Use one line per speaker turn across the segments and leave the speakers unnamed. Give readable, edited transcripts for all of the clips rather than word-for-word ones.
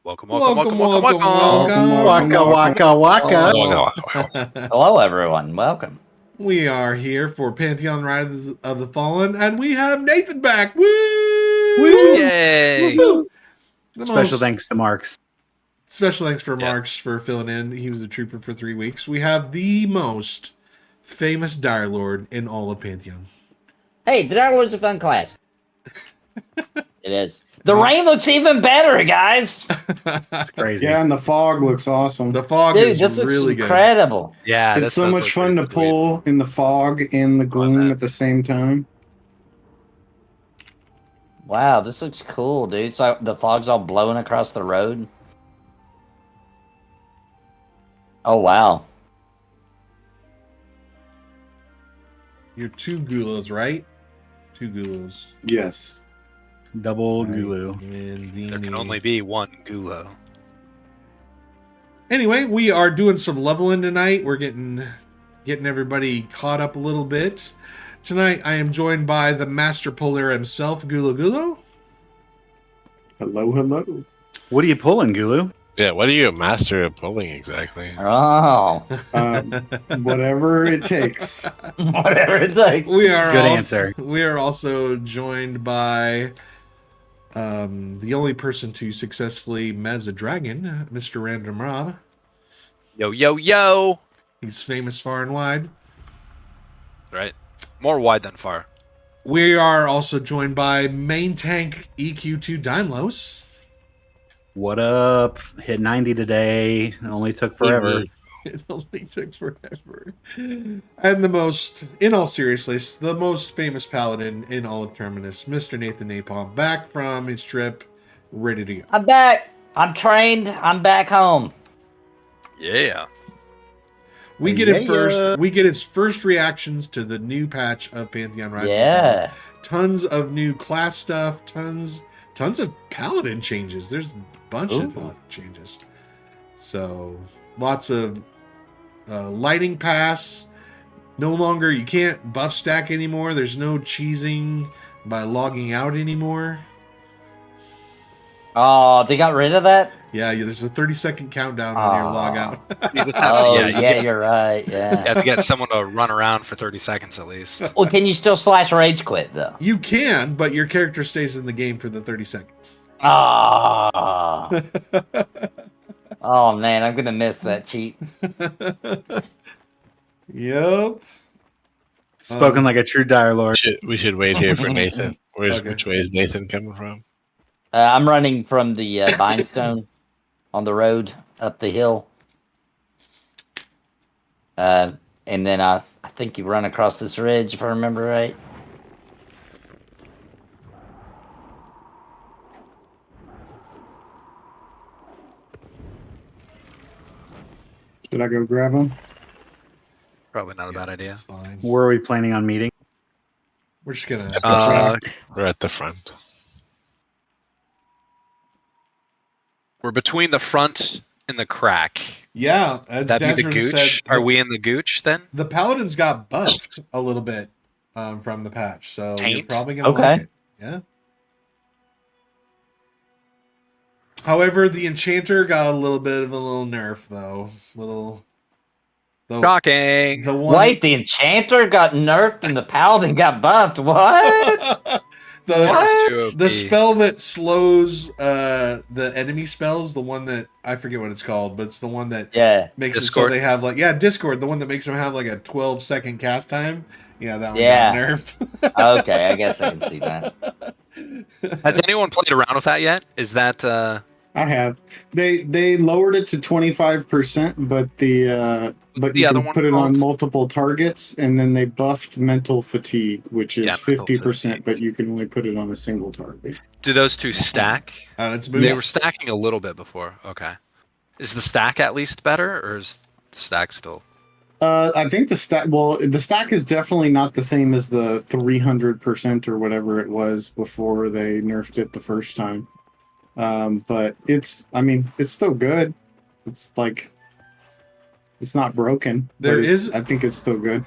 Welcome.
Welcome. Waka,
waka, waka.
Hello, everyone. Welcome.
We are here for Pantheon Rise of the Fallen, and we have Nathan back. Woo!
Yay!
Special thanks to Marks.
Special thanks for Marks for filling in. He was a trooper for 3 weeks. We have the most famous Dire Lord in all of Pantheon.
Hey, the Dire Lord's a fun class. It is. The rain looks even better, guys.
It's crazy.
Yeah, and the fog looks awesome.
The fog
Dude,
is
this looks
really good.
incredible.
Yeah,
It's so much fun to pull in the fog and the gloom at the same time.
Wow, this looks cool, dude. It's like the fog's all blowing across the road. Oh, wow.
You're 2 Gulos, right? 2 Gulos.
Yes.
Double Gulu.
There can only be one Gulo.
Anyway, we are doing some leveling tonight. We're getting everybody caught up a little bit. Tonight, I am joined by the Master Puller himself, Gulo.
Hello, hello.
What are you pulling, Gulu?
Yeah, what are you a master of pulling exactly?
Oh.
Whatever it takes.
Whatever it takes.
We are
Good
also,
answer.
We are also joined by the only person to successfully mez a dragon, Mr. Random Rob.
Yo.
He's famous far and wide.
Right? More wide than far.
We are also joined by main tank EQ2 Daimlos.
What up? Hit 90 today. It only took forever.
It only took forever. And the most, in all seriousness, the most famous paladin in all of Terminus, Mr. Nathan Napalm, back from his trip, ready to go.
I'm back. I'm trained. I'm back home.
Yeah.
We get it first. We get his first reactions to the new patch of Pantheon Rise.
Yeah.
Tons of new class stuff. Tons of paladin changes. There's a bunch of paladin changes. So lots of lighting pass. No longer, you can't buff stack anymore. There's no cheesing by logging out anymore.
Oh, they got rid of that?
Yeah, there's a 30-second countdown on your log out.
Oh,
yeah,
you're right. Yeah.
You have to get someone to run around for 30 seconds at least.
Well, can you still slash rage quit, though?
You can, but your character stays in the game for the 30 seconds.
Oh. Oh, man, I'm going to miss that cheat.
Yep.
Spoken like a true Dire Lord.
We should wait here for Nathan.
Okay.
Which way is Nathan coming from?
I'm running from the Bindstone on the road up the hill. And then I think you run across this ridge, if I remember right.
Should I go grab him?
Probably not a bad idea.
That's fine.
Where are we planning on meeting?
We're just gonna.
We're at the front.
We're between the front and the crack.
Yeah, as
That'd be the
Desmond
gooch.
said,
Are we in the gooch then?
The paladins got buffed a little bit from the patch, so you're
Taint?
probably gonna
Okay.
like it. Yeah. However, the enchanter got a little bit of a little nerf though.
Shocking.
The one,
Wait, the Enchanter got nerfed and the Paladin got buffed. What?
the spell that slows the enemy spells, the one that I forget what it's called, but it's the one that makes
Discord?
it so they have Discord, the one that makes them have like a 12-second cast time. Yeah, that one
Yeah.
got nerfed.
Okay, I guess I can see that.
Has anyone played around with that yet? Is that
I have. They lowered it to 25%, but you
the other
can
one
put it on
called?
multiple targets, and then they buffed mental fatigue, which is
mental
50%,
fatigue.
but you can only put it on a single target.
do those two stack?
It's
They
moved.
were stacking a little bit before. Okay. Is the stack at least better, or is the stack still?
I think the stack. Well, the stack is definitely not the same as the 300% or whatever it was before they nerfed it the first time. But it's still good. It's like it's not broken. I think it's still good.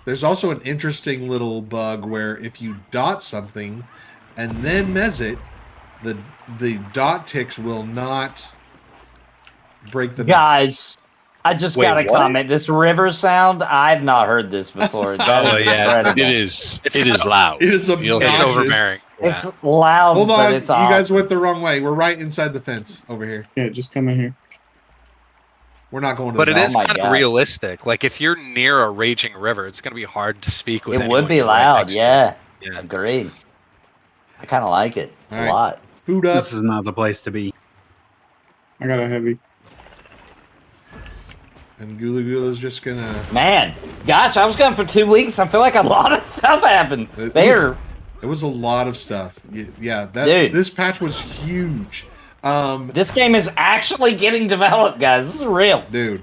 There's also an interesting little bug where if you dot something and then mez it, the dot ticks will not break the
Guys, I just
Wait,
got to
what?
comment. This river sound, I've not heard this before. That
Oh,
is
yeah.
incredible.
It is loud.
It is
You'll
It's
hear
obnoxious.
overbearing.
It's
Yeah.
loud,
Hold
but
on,
it's
you guys
awesome.
went the wrong way. We're right inside the fence over here.
Yeah, just come in here.
We're not going to
But
the
it
dock.
is
my
kind of
gosh.
realistic. Like if you're near a raging river, it's going to be hard to speak with
It
anyone
would be
you're right
loud,
next to.
yeah.
Yeah.
Agreed. I kind of like it
All
a
right.
lot.
Food up.
This is not the place to be.
I got a heavy.
And Gula Gula's just gonna.
Man, gosh, I was gone for 2 weeks. I feel like a lot of stuff happened. There.
It was a lot of stuff. Yeah,
Dude.
this patch was huge.
This game is actually getting developed, guys. This is real.
Dude.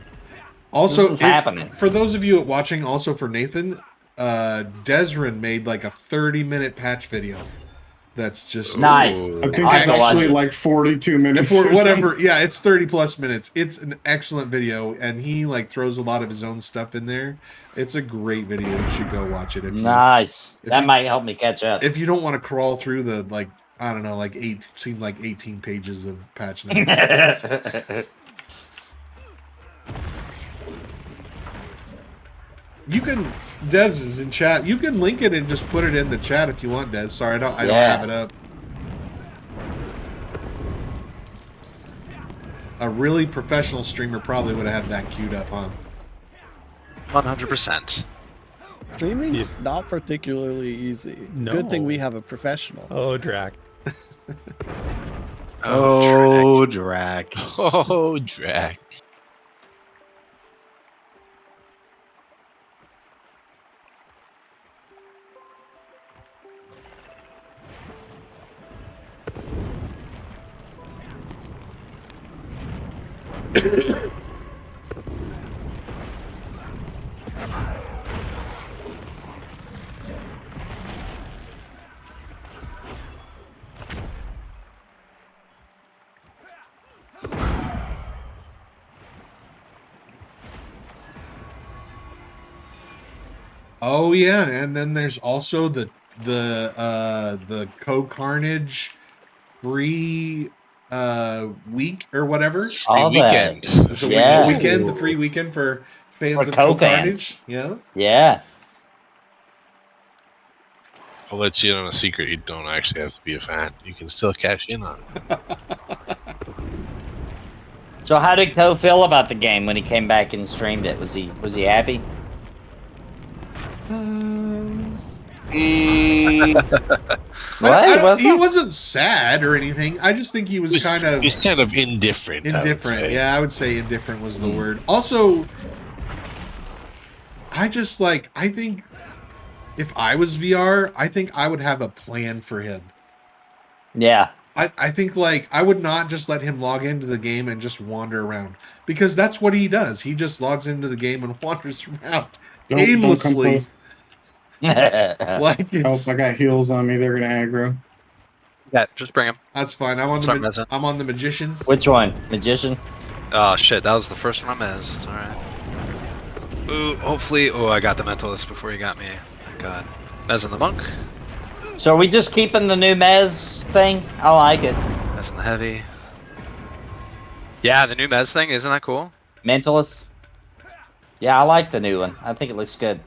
Also,
This is happening.
For those of you watching, also for Nathan, Desrin made like a 30-minute patch video. That's just
Nice.
I think
I
it's
have to watch
actually
it.
like 42 minutes.
For
or
whatever,
something.
yeah, it's 30+ minutes. It's an excellent video, and he like throws a lot of his own stuff in there. It's a great video. You should go watch it.
Nice.
if
That
you-
might help me catch up.
If you don't want to crawl through the like, I don't know, like 18 pages of patch notes. You can, Des is in chat. You can link it and just put it in the chat if you want, Des. Sorry, I don't
Yeah.
have it up. A really professional streamer probably would have had that queued up, huh?
100%.
Streaming's not particularly easy.
No.
Good thing we have a professional.
Oh, Drac.
Oh, Drac.
Oh, Drac.
Oh yeah, and then there's also the Co-Carnage free week or whatever.
All that.
Weekend.
It's a
Yeah.
weekend, the free weekend for fans
For
of
co-fans.
Co-Carnage. Yeah.
Yeah.
I'll let you in on a secret. You don't actually have to be a fan. You can still cash in on it.
So how did Co feel about the game when he came back and streamed it? Was he happy? What?
He wasn't sad or anything. I just think he was kind of
He's kind of indifferent. I would
indifferent.
say.
Yeah, I would say indifferent was the word. Also, I think if I was VR, I think I would have a plan for him.
Yeah.
I think like I would not just let him log into the game and just wander around, because that's what he does. He just logs into the game and wanders around
Don't come
aimlessly.
close.
Like
Oh,
it's
I got heals on me. They're gonna aggro.
Yeah, just bring him.
that's fine. I'm on
Sorry,
the
Meza.
I'm on the magician.
Which one? Magician?
Oh shit, that was the first one I missed. It's alright. Ooh, hopefully. Oh, I got the mentalist before you got me. Thank God. Mez and the monk.
So are we just keeping the new Mez thing? I like it.
Mez and the heavy. Yeah, the new Mez thing, isn't that cool?
Mentalist? Yeah, I like the new one. I think it looks good.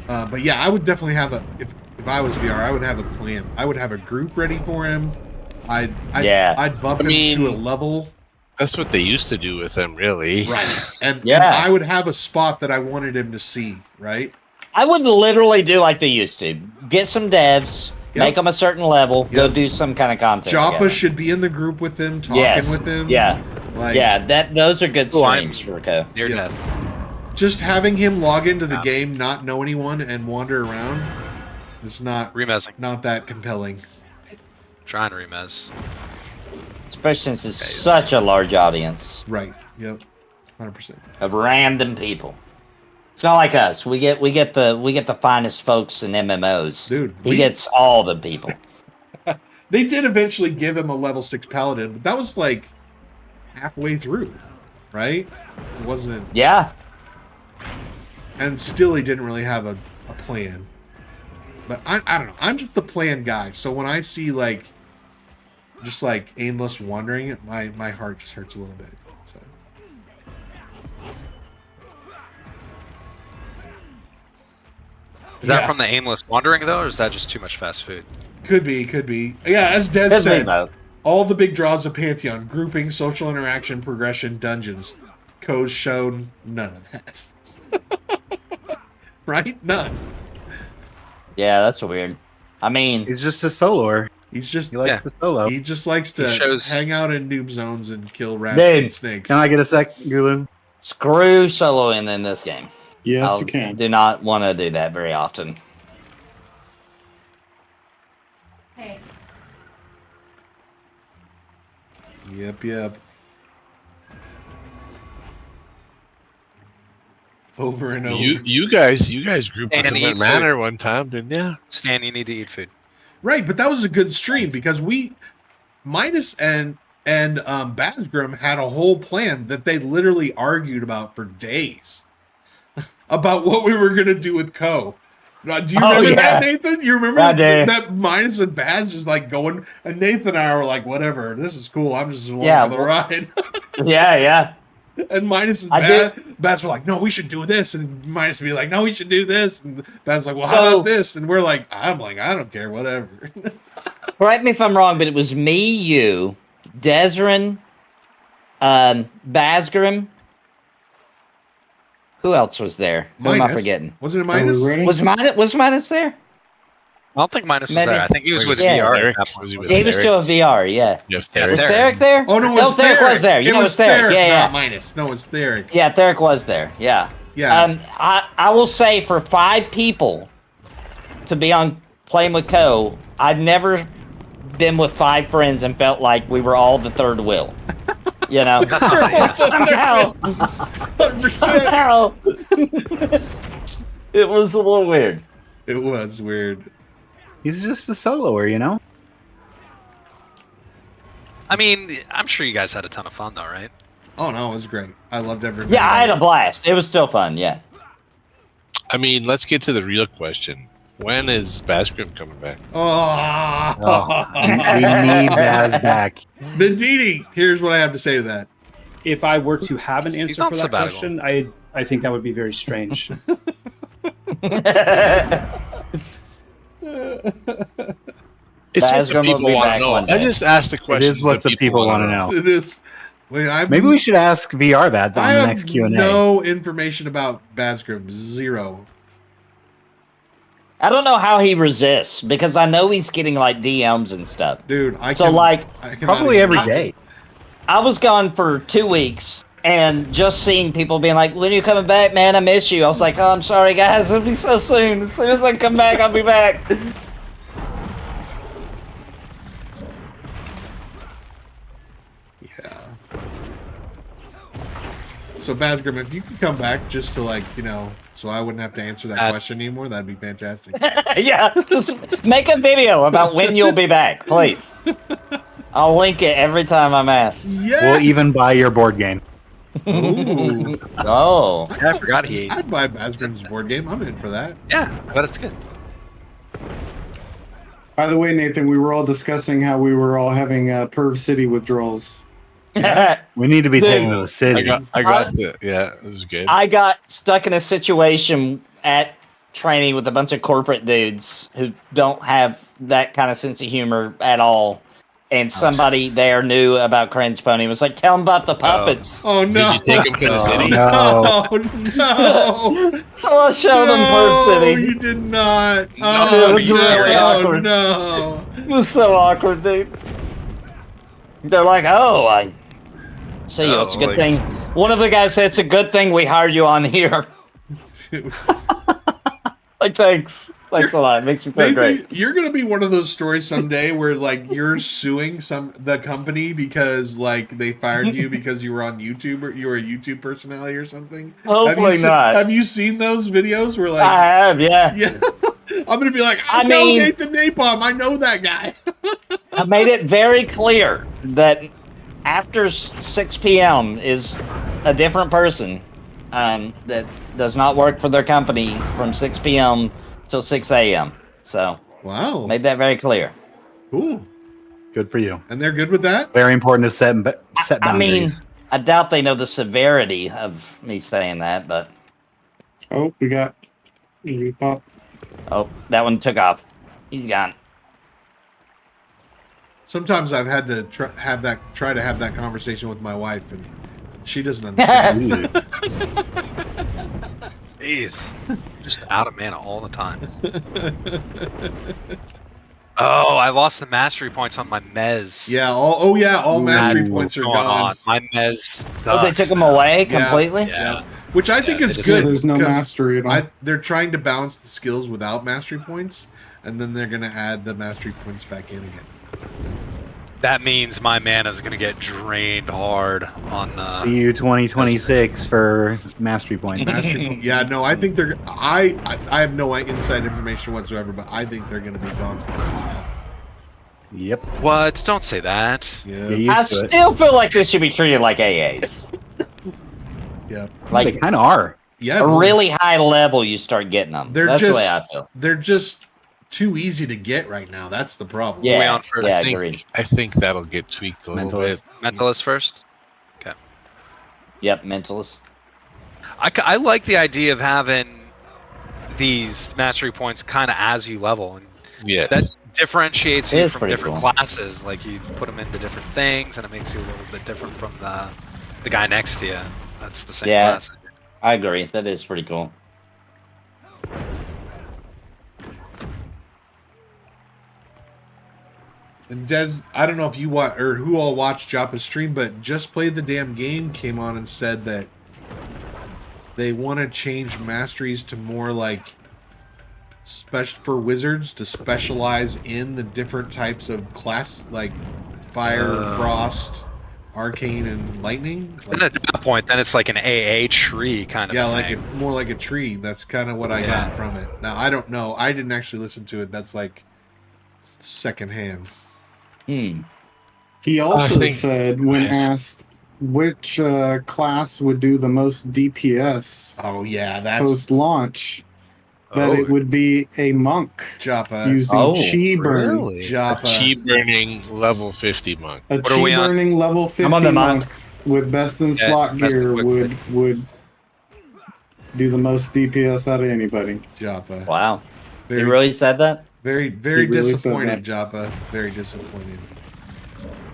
But yeah, I would definitely have if I was VR, I would have a plan. I would have a group ready for him. I'd bump him to a level.
That's what they used to do with them, really.
Right. And
Yeah.
I would have a spot that I wanted him to see, right?
I would literally do like they used to. Get some devs,
Yep.
make them a certain level, go
Yep.
do some kind of content.
Joppa
together.
should be in the group with him, talking
Yes.
with him.
Yeah.
Like,
Yeah, those are good
Oh, I'm-
streams for Co.
Near
Yeah.
dead.
just having him log into the game, not know anyone, and wander around is not
Remezing.
that compelling.
Trying to remez.
Especially since it's such a large audience
Right. Yep. 100%.
of random people. It's not like us. We get the finest folks in MMOs.
Dude,
He gets all the people.
They did eventually give him a level 6 paladin, but that was like halfway through, right? It wasn't,
Yeah.
and still he didn't really have a plan. But I don't know. I'm just the plan guy. So when I see like just like aimless wandering, my heart just hurts a little bit. So.
Is that from the aimless wandering though, or is that just too much fast food?
Could be. Yeah, as Des
Could be
said,
both.
all the big draws of Pantheon, grouping, social interaction, progression, dungeons. Co's shown none of that. Right? None.
Yeah, that's weird. I mean,
He's just a soloer.
He's just
He likes to solo.
he just likes to hang out in noob zones and kill rats
Dude.
and snakes.
Can I get a sec, Gulu?
screw soloing in this game.
Yes,
I
you can.
do not want to do that very often.
Yep. Over and over.
You guys grouped with
And
him
eat
at Manor one time, didn't you?
Stan, you need to eat food.
Right, but that was a good stream because Minus and Bazgrim had a whole plan that they literally argued about for days about what we were gonna do with Co. Do you remember that, Nathan? You remember that Minus and Baz just like going, and Nathan and I were like, whatever, this is cool. I'm just along for the ride.
Yeah.
And Minus and Baz were like, no, we should do this. And Minus would be like, no, we should do this. And Baz was like, well, how about this? And we're like, I'm like, I don't care, whatever.
Correct me if I'm wrong, but it was me, you, Desrin, Bazgrim. Who else was there? Who am I forgetting?
Wasn't it Minus?
Was Minus there?
I don't think Minus was
Maybe.
there. I think he was with
Yeah.
VR.
Eric? Was he with
He was
Eric?
still a VR, yeah.
Yeah,
Was
Eric.
Theric there?
Oh, no, it was
Theric was there. You know, it was Theric. Yeah.
Not Minus. No, it's Theric.
Yeah, Theric was there. Yeah.
Yeah.
I will say for 5 people to be on playing with Co, I've never been with 5 friends and felt like we were all the third wheel. You know, somehow it was a little weird.
It was weird.
He's just a soloer, you know?
I mean, I'm sure you guys had a ton of fun though, right?
Oh no, it was great. I loved every minute.
Yeah, I had a blast. It was still fun. Yeah.
I mean, let's get to the real question. When is Bazgrim coming back?
We need Baz back.
Bendini, here's what I have to say to that.
If I were to have an
He's
answer
on
for that
sabbatical.
question, I think that would be very strange.
It's what
Bazgrim
the
will
people
be
want
back
to know.
one
I
day.
just asked the
It
question.
is what the people want to know.
It is. Wait,
Maybe we should ask VR that
I
on the
have
next Q&A.
no information about Bazgrim. Zero.
I don't know how he resists because I know he's getting like DMs and stuff.
Dude,
I cannot
Probably every day.
I was gone for 2 weeks and just seeing people being like, when are you coming back, man? I miss you. I was like, oh, I'm sorry, guys. It'll be so soon. As soon as I come back, I'll be back.
Yeah. So Bazgrim, if you could come back just to like, so I wouldn't have to answer that question anymore, that'd be fantastic.
Yeah, just make a video about when you'll be back, please. I'll link it every time I'm asked.
Yes!
We'll even buy your board game.
Ooh.
Oh.
Yeah, I forgot he ate.
I'd buy Bazgrim's board game. I'm in for that.
Yeah, but it's good.
By the way, Nathan, we were all discussing how we were all having Perv City withdrawals.
We need to be
Dude,
taken to the city.
I got yeah, it was good.
I got stuck in a situation at training with a bunch of corporate dudes who don't have that kind of sense of humor at all. And somebody there knew about Cringe Pony and was like, tell them about the puppets.
Oh no!
Did you take him to the city?
No.
No!
So I showed them Perv City.
You did not.
it was really awkward.
No!
It was so awkward, dude. They're like, oh, I see you. It's a good thing. One of the guys said it's a good thing we hired you on here. Like, thanks. Thanks a lot. It makes me feel great.
You're gonna be one of those stories someday where like you're suing the company because like they fired you because you were on YouTube or you were a YouTube personality or something.
Hopefully not.
Have you seen those videos where like
I have, yeah.
Yeah. I'm gonna be like, I know
mean-
Nathan Napalm. I know that guy.
I made it very clear that after 6 p.m. is a different person that does not work for their company from 6 p.m. till 6 a.m. So
Wow.
made that very clear.
Cool.
Good for you.
And they're good with that?
Very important to set
I mean,
boundaries.
I doubt they know the severity of me saying that, but
Oh, we got pop.
oh, that one took off. He's gone.
Sometimes I've had to try to have that conversation with my wife, and she doesn't understand.
Jeez. Just out of mana all the time. Oh, I lost the mastery points on my Mez.
Yeah, all mastery
That's
points are
what's
gone.
going on. My Mez.
Oh, they took them away completely?
Yeah.
Which I think
Yeah,
is
they just-
good.
So there's no
'cause
mastery at all.
they're trying to balance the skills without mastery points, and then they're going to add the mastery points back in again.
That means my mana's gonna get drained hard on.
See you 2026 for mastery points.
Yeah, no, I think they're. I have no inside information whatsoever, but I think they're going to be gone for a while.
Yep.
What? Don't say that.
Yeah,
Get used
I
to it.
still feel like this should be treated like AAs.
yeah,
They
Like
kind of are.
yeah.
a
no,
really high level, you start getting them.
They're
That's the way
just-
I feel.
They're just too easy to get right now. That's the problem.
Are we
Yeah,
on first?
yeah,
I think,
agreed.
I think that'll get tweaked a little
Mentalist.
bit.
Mentalist first.
Yep, mentalist.
I like the idea of having these mastery points kind of as you level, and
Yes.
that differentiates
It
you
is
from
pretty
different
cool.
classes. Like you put them into different things, and it makes you a little bit different from the guy next to you. That's the same
Yeah.
class.
I agree. That is pretty cool.
And Des, I don't know if you watch or who all watched Joppa's stream, but Just Play the Damn Game came on and said that they want to change masteries to more like special for wizards to specialize in the different types of class, like fire, frost, arcane, and lightning.
And
Like,
at that point, then it's like an AA tree kind of
yeah,
thing.
like more like a tree. That's kind of what I got from it. Now I don't know. I didn't actually listen to it. That's like secondhand.
He also
think-
said, when asked which class would do the most DPS
Oh yeah, that's
post launch, that
Oh.
it would be a monk
Joppa.
using
Oh,
chi burn.
A
Joppa.
chi burning level 50 monk.
A
What are
chi
we on?
burning level 50
I'm on the
monk
monk.
with best in
Yeah,
slot
best in
gear
quick
would do the most DPS out of anybody.
Joppa.
Wow.
Very,
You really said that?
very
He really said
disappointed,
that.
Joppa. Very disappointed.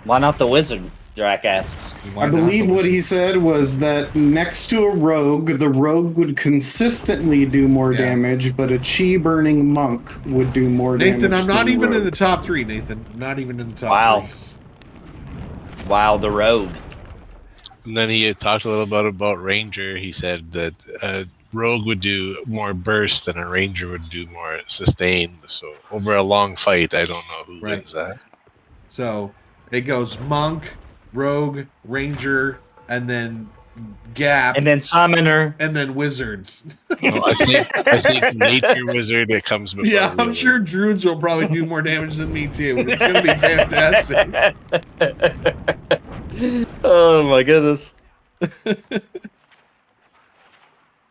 Why not the wizard? Drac asks.
Why
I
not
believe
the
what he
wizard?
said was that next to a rogue, the rogue would consistently do more
Yeah.
damage, but a chi burning monk would do more damage.
Nathan, I'm not
than
even in
rogue.
the top three, Nathan. Not even in the top
Wow.
three.
Wow, the rogue.
And then he had talked a little bit about Ranger. He said that a Rogue would do more burst and a Ranger would do more sustain. So over a long fight, I don't know who
Right.
wins that.
So it goes monk, rogue, ranger, and then gap,
And then summoner.
and then wizard.
Well, I think Nature Wizard it comes before.
Yeah, I'm
Wizard.
sure druids will probably do more damage than me too. It's gonna be fantastic.
Oh my goodness.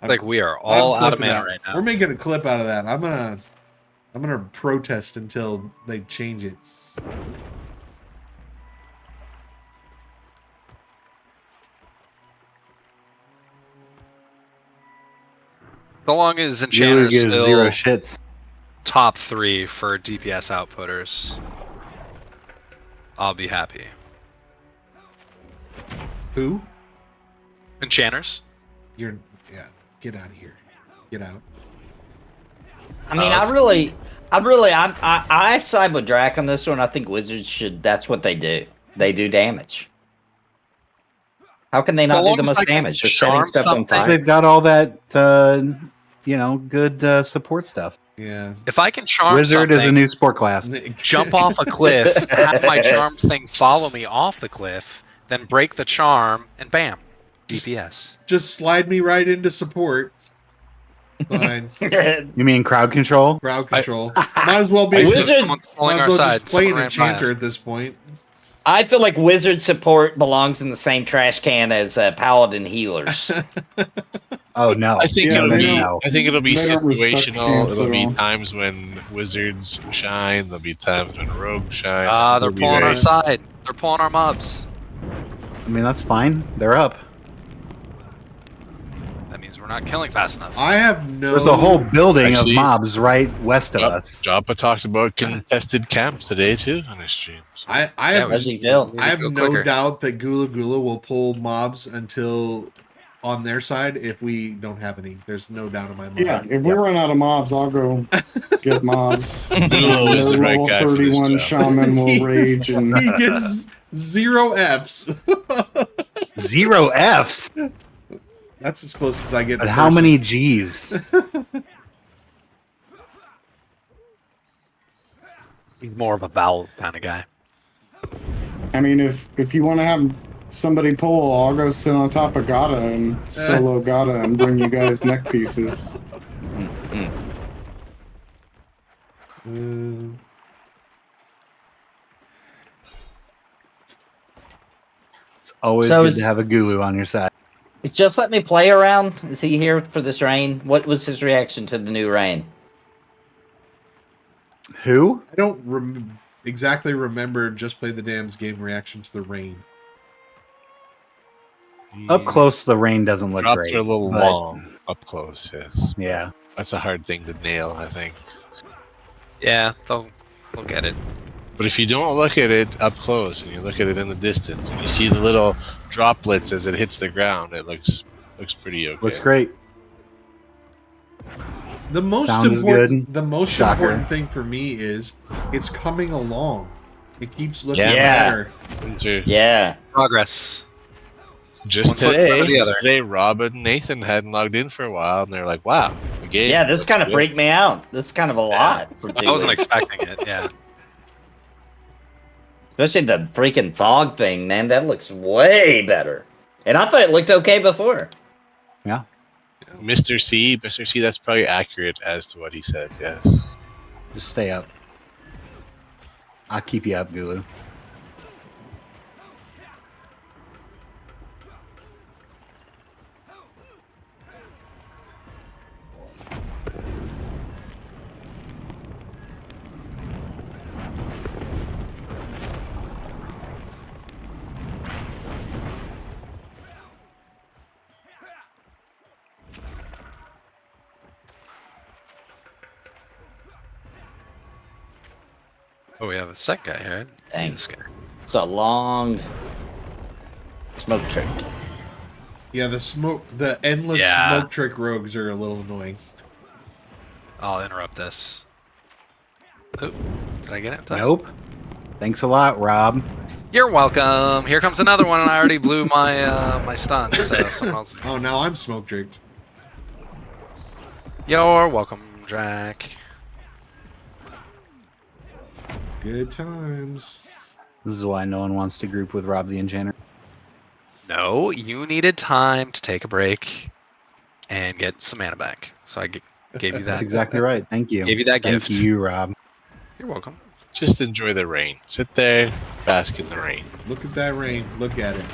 Like we are all
I'm
out of
clipping
mana
that.
right now.
We're making a clip out of that. I'm gonna protest until they change it.
So long as
Really
Enchanter's
gives
still
zero shits.
top 3 for DPS outputters, I'll be happy.
Who?
Enchanters?
You're yeah. Get out of here. Get out.
I mean,
it's-
I side with Drac on this one. I think wizards should. That's what they do. They do damage. How can they not
So
do
long
the
as
most
I can
damage? They're setting
charm
stuff on
something.
Because
fire.
they've got all that, good support stuff.
Yeah.
If I can charm
Wizard is a
something,
new sport class.
jump off a cliff, have my charm thing follow me off the cliff, then break the charm, and bam, DPS.
Just slide me right into support. Fine.
You mean crowd control?
Crowd control. Might as well be.
I
Might
think
Wizard-
Someone's pulling
as
our
well
side.
just play an
Someone ran by
enchanter
us.
at this point.
I feel like wizard support belongs in the same trash can as paladin healers.
Oh no!
I think
Yeah,
it'll
they
be.
don't-
I think it'll be
they don't respect
situational.
camps
It'll
at
be
all.
times when wizards shine. There'll be times when rogues shine.
They're
It'll be
pulling our
very-
side. They're pulling our mobs.
I mean, that's fine. They're up.
That means we're not killing fast enough.
I have no.
There's a whole building
Actually-
of mobs right west of
Joppa-
us.
Joppa talked about contested camps today too on his streams.
I
Yeah,
have.
Where's he feel?
I have
Go
no
quicker.
doubt that Gula Gula will pull mobs until on their side if we don't have any. There's no doubt in my mind.
Yeah, if we run out of mobs, I'll go get mobs.
Gula is the right
Level
guy for this
31
job.
shaman will rage and
He gives 0 Fs.
0 Fs.
That's as close as I get.
But
to
how
person.
many Gs?
He's more of a vowel kind of guy.
I mean, if you want to have somebody pull, I'll go sit on top of Gata and solo Gata and bring you guys neck pieces.
It's always
So
good
is-
to have a Gulu on your side.
Just let me play around. Is he here for this rain? What was his reaction to the new rain?
Who?
I don't exactly remember Just Play the Damn's game reaction to the rain.
Up close, the rain doesn't look
Drops
great.
are a little
but-
long up close. Yes,
Yeah.
that's a hard thing to nail. I think.
Yeah, they'll get it.
But if you don't look at it up close and you look at it in the distance and you see the little droplets as it hits the ground, it looks pretty okay.
Looks great.
The most
Sound is
important,
good.
the most
Shocker.
important thing for me is it's coming along. It keeps looking
Yeah.
better.
These are-
Yeah.
Progress.
Just
One foot in front
today,
of the other.
Rob and Nathan hadn't logged in for a while, and they're like, "Wow, the game."
Yeah, this kind of
Yeah.
freaked me out. This is kind of a lot for 2
I wasn't
weeks.
expecting it. Yeah.
Especially the freaking fog thing, man. That looks way better. And I thought it looked okay before.
Yeah.
Mr. C. That's probably accurate as to what he said. Yes.
Just stay up. I'll keep you up, Gulu.
Oh, we have a second guy here.
Dang.
This guy.
It's a long smoke trick.
Yeah, the endless
Yeah.
smoke trick rogues are a little annoying.
I'll interrupt this. Oh, did I get it? in time?
Nope. Thanks a lot, Rob.
You're welcome. Here comes another one, and I already blew my my stun. So someone else.
Oh, now I'm smoke tricked.
You're welcome, Jack.
Good times.
This is why no one wants to group with Rob the Enchanter.
No, you needed time to take a break and get some mana back. So I gave you
That's
that.
exactly right. Thank you.
Gave you that
Thank
gift.
you, Rob.
You're welcome.
Just enjoy the rain. Sit there, bask in the rain.
Look at that rain. Look at it.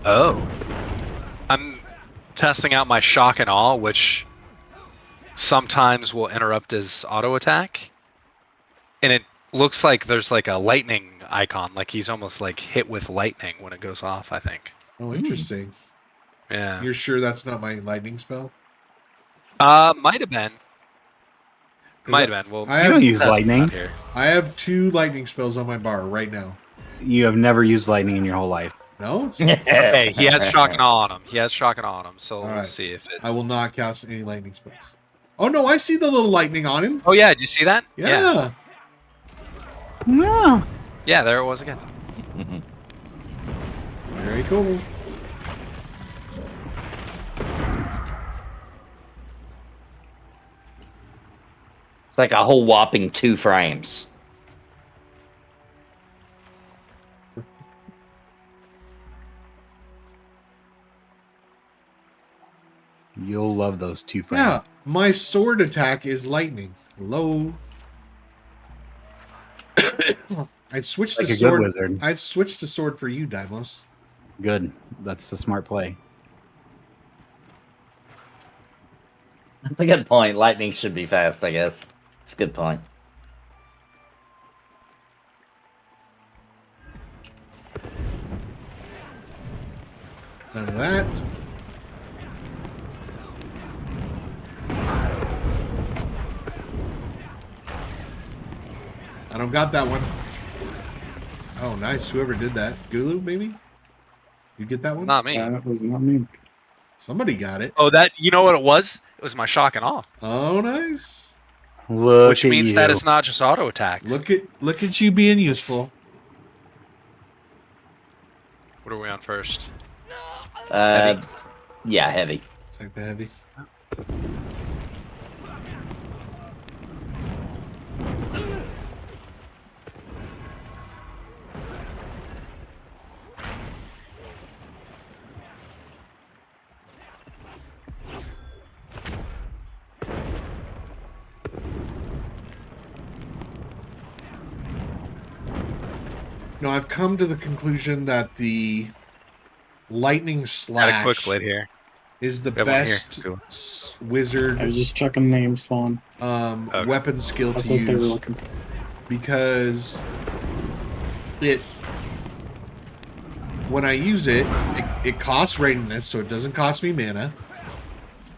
Oh. I'm testing out my shock and awe, which sometimes will interrupt his auto attack. And it looks like there's like a lightning icon, like he's almost like hit with lightning when it goes off, I think.
Oh, interesting.
Yeah.
You're sure that's not my lightning spell?
Might have been.
'Cause
Might have been. Well,
I
You don't
have,
use
test
lightning.
out here.
I have 2 lightning spells on my bar right now.
You have never used lightning in your whole life.
No? It's-
Okay, he has shock and awe on him. He has shock and awe on him. So
All right.
let's see if it.
I will not cast any lightning spells. Oh no, I see the little lightning on him.
Oh yeah, did you see that?
Yeah.
No.
Yeah, there it was again.
Very cool.
It's like a whole whopping 2 frames.
You'll love those two frames.
Yeah, my sword attack is lightning. Hello. I switched
Like
to
a good
sword.
wizard.
I switched to sword for you, Dimos.
Good. That's the smart play.
That's a good point. Lightning should be fast, I guess. It's a good point.
None of that. I don't got that one. Oh, nice. Whoever did that. Gulu, maybe? You get that one?
Not me.
That was not me.
Somebody got it.
Oh, that, you know what it was? It was my shock and awe,
Oh, nice.
Look
which
at
means
you.
that it's not just auto attack.
Look at you being useful.
What are we on first?
Uh, yeah, heavy.
It's like the heavy. No, I've come to the conclusion that the lightning
Got a
slash
quick blade here.
is the
We have one here.
best
Cool.
wizard
I was just checking names, Spawn.
Okay.
weapon skill
That's
to
what they were
use
looking for.
because when I use it costs readiness, so it doesn't cost me mana.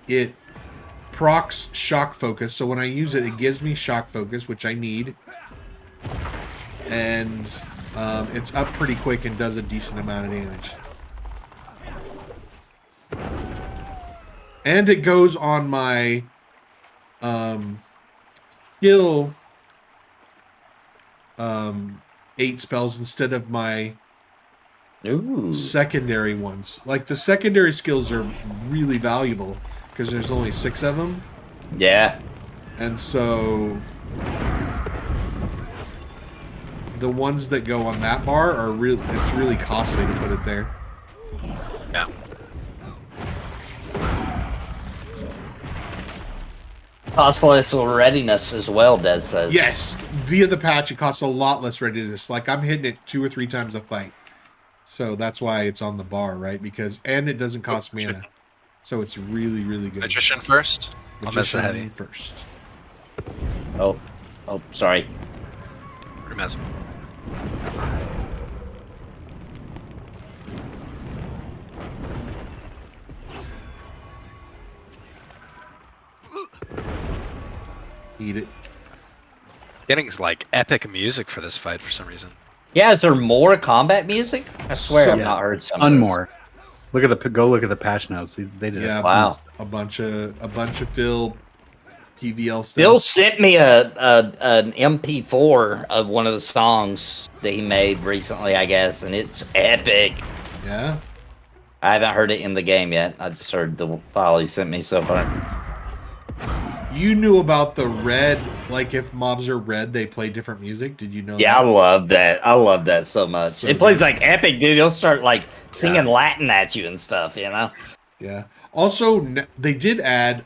It procs shock focus, so when I use it, it gives me shock focus, which I need. And it's up pretty quick and does a decent amount of damage. And it goes on my skill 8 spells instead of my
Ooh.
secondary ones. Like the secondary skills are really valuable because there's only 6 of them.
Yeah.
And so the ones that go on that bar are really, it's really costly to put it there.
Yeah.
Cost less readiness as well, Des says.
Yes, via the patch it costs a lot less readiness. Like I'm hitting it 2 or 3 times a fight. So that's why it's on the bar, right? Because and it doesn't cost mana. So it's really, really good.
Magician first. I'll mess the heavy.
first.
Oh, sorry.
Remez.
Eat it.
Getting like epic music for this fight for some reason.
Yeah, is there more combat music? I swear
So-
I've not heard some.
One
of this.
more. Look at the look at the patch notes. They did
Yeah,
it.
Wow.
a bunch of Phil PVL stuff.
Bill sent me an MP4 of one of the songs that he made recently, I guess, and it's epic.
Yeah.
I haven't heard it in the game yet. I just heard the file he sent me so far.
You knew about the red, like if mobs are red, they play different music. Did you know
Yeah, I
that?
love that. I love that so much.
So
it plays
good.
like epic, dude. He'll start like singing Latin at you and stuff, you know?
Yeah. Also, they did add,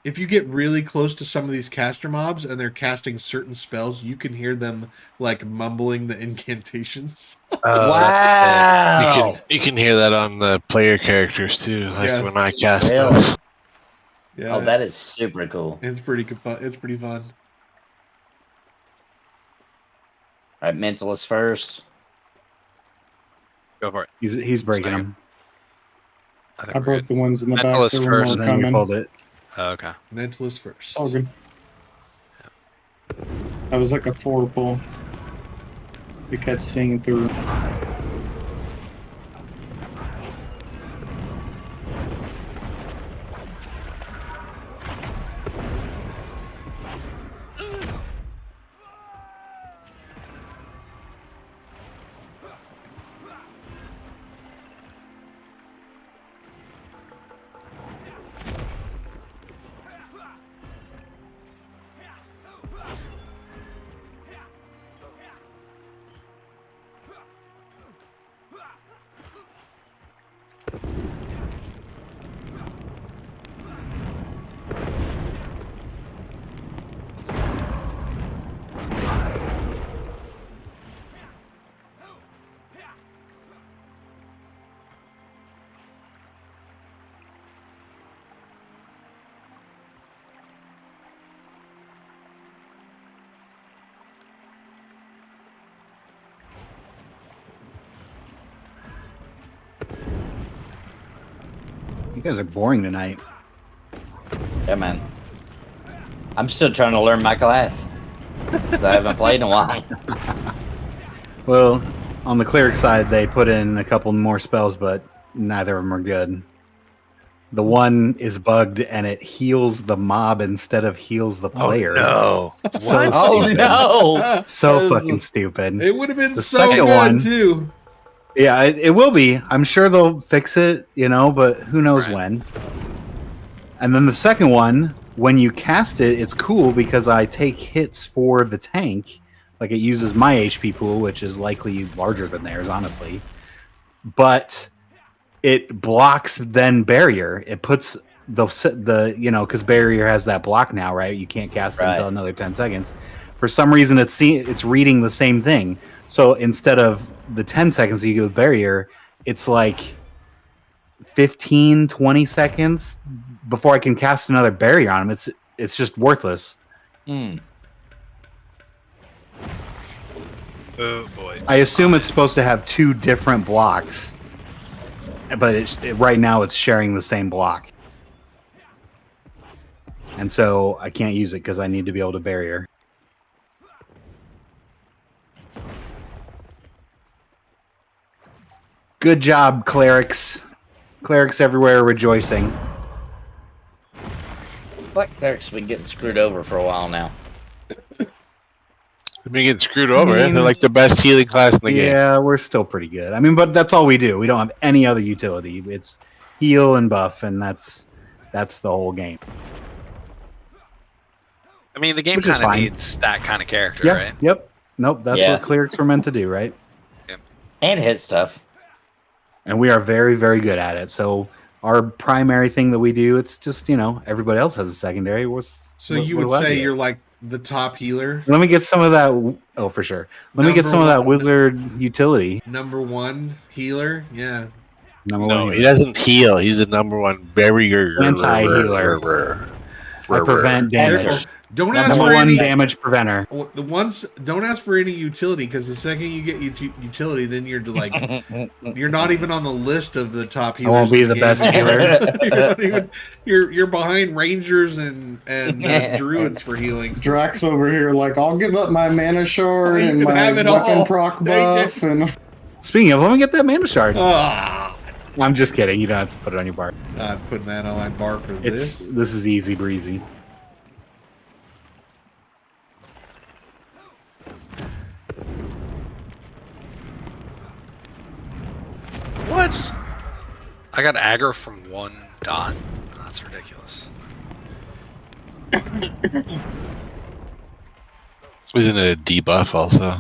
if you get really close to some of these caster mobs and they're casting certain spells, you can hear them like mumbling the incantations.
Wow.
You can hear that on the player characters too, like
Yeah.
when I cast
Really?
stuff.
Yeah,
Oh, that
it's-
is super cool.
It's pretty fun. It's pretty fun.
All right, Mentalist first.
Go for it.
He's breaking
Swing.
them.
I
I
think we're
broke
good.
the ones in the back.
Mentalist
There were
first,
more
Then you
coming.
pulled it.
Oh, okay.
Mentalist first.
All good. That was like a 4 pull. We kept seeing through.
You guys are boring tonight.
Yeah, man. I'm still trying to learn my class because I haven't played in a while.
Well, on the cleric side, they put in a couple more spells, but neither of them are good. The one is bugged and it heals the mob instead of heals the player.
No.
So
Oh
stupid.
no!
So fucking stupid.
It would have been
The
so
second
good
one-
too.
Yeah, it will be. I'm sure they'll fix it, but who knows
Right.
when. And then the second one, when you cast it, it's cool because I take hits for the tank. Like it uses my HP pool, which is likely larger than theirs, honestly. But it blocks then barrier. It puts the because barrier has that block now, right? You can't cast it until
Right.
another 10 seconds. For some reason, it's reading the same thing. So instead of the 10 seconds you go with barrier, it's like 15, 20 seconds before I can cast another barrier on him. It's just worthless.
Hmm.
Oh boy.
I assume it's supposed to have two different blocks, but right now it's sharing the same block. And so I can't use it because I need to be able to barrier. Good job, clerics. Clerics everywhere rejoicing.
Black Cleric's been getting screwed over for a while now.
They've been getting screwed over.
I mean-
They're like the best healing class in the game.
Yeah, we're still pretty good. I mean, but that's all we do. We don't have any other utility. It's heal and buff, and that's the whole game.
I mean, the game
Which is
kind of
fine.
needs that kind of character,
Yeah.
right?
Yep. Nope. That's
Yeah.
what clerics were meant to do, right?
And hit stuff.
And we are very, very good at it. So our primary thing that we do, it's just everybody else has a secondary.
So you would say you're like the top healer,
Let me get some of that. Oh, for sure. Let me get
Number
some of that
one.
wizard utility.
number one healer. Yeah.
Number
No,
one.
he doesn't heal. He's the number one barrier.
Anti-healer. I prevent damage.
Careful. Don't ask
Number
for
one
any.
damage preventer.
The ones don't ask for any utility because the second you get utility, then you're like you're not even on the list of the top
I
healers.
won't be
in
the
game.
best healer.
You're behind rangers and druids for healing.
Drax over here, like, I'll give up my mana shard
You
and
can
my
have it
weapon
all.
proc
Take
buff,
it.
and
Speaking of, let me get that mana shard.
Ah,
I'm just kidding. You don't have to put it on your bar.
I'm putting that on my bar for
This
this.
is easy breezy.
What? I got aggro from one dot. That's ridiculous.
Isn't it a debuff also?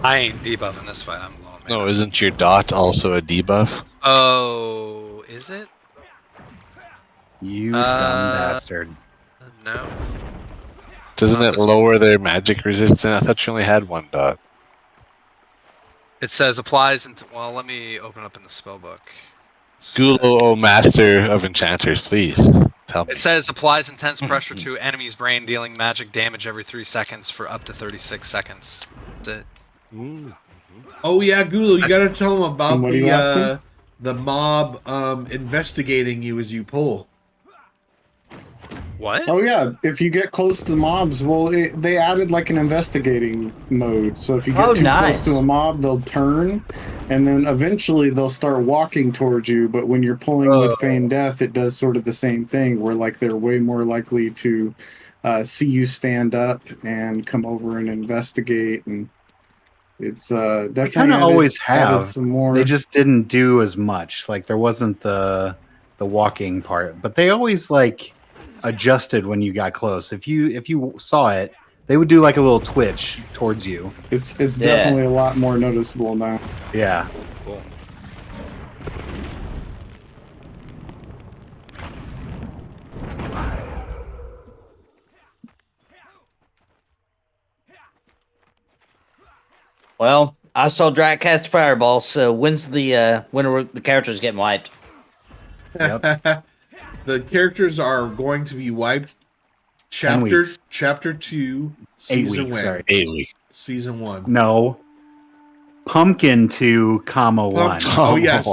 I ain't debuffing this fight. I'm low. on mana.
No, isn't your dot also a debuff?
Oh, is it?
You dumb bastard.
No.
Doesn't
Not
it
this one.
lower their magic resistance? I thought you only had one dot.
It says applies into. Well, let me open up in the spellbook.
Gulo, oh master of enchanters, please tell me.
It says applies intense pressure to enemy's brain, dealing magic damage every 3 seconds for up to 36 seconds. That's it.
Oh yeah, Gulu, you got to tell them about
And what are you asking?
the mob investigating you as you pull.
What?
oh yeah, if you get close to mobs, well, they added like an investigating mode. So if you get
Oh,
too
nice.
close to a mob, they'll turn, and then eventually they'll start walking towards you. But when you're pulling with Feign Death, it does sort of the same thing, where like they're way more likely to see you stand up and come over and investigate. And it's definitely
Kind of always
added
have.
some more.
They just didn't do as much. Like there wasn't the walking part, but they always like adjusted when you got close. If you saw it, they would do like a little twitch towards you.
It's
Yeah.
definitely a lot more noticeable now.
Yeah.
Cool.
Well, I saw Drac cast Fireball, so when's the when are the characters getting wiped?
The characters are going to be wiped.
10 weeks.
Chapter 2,
8
season
weeks.
1.
Sorry.
8 weeks.
Season 1.
No. Pumpkin 2, comma 1.
Oh yes,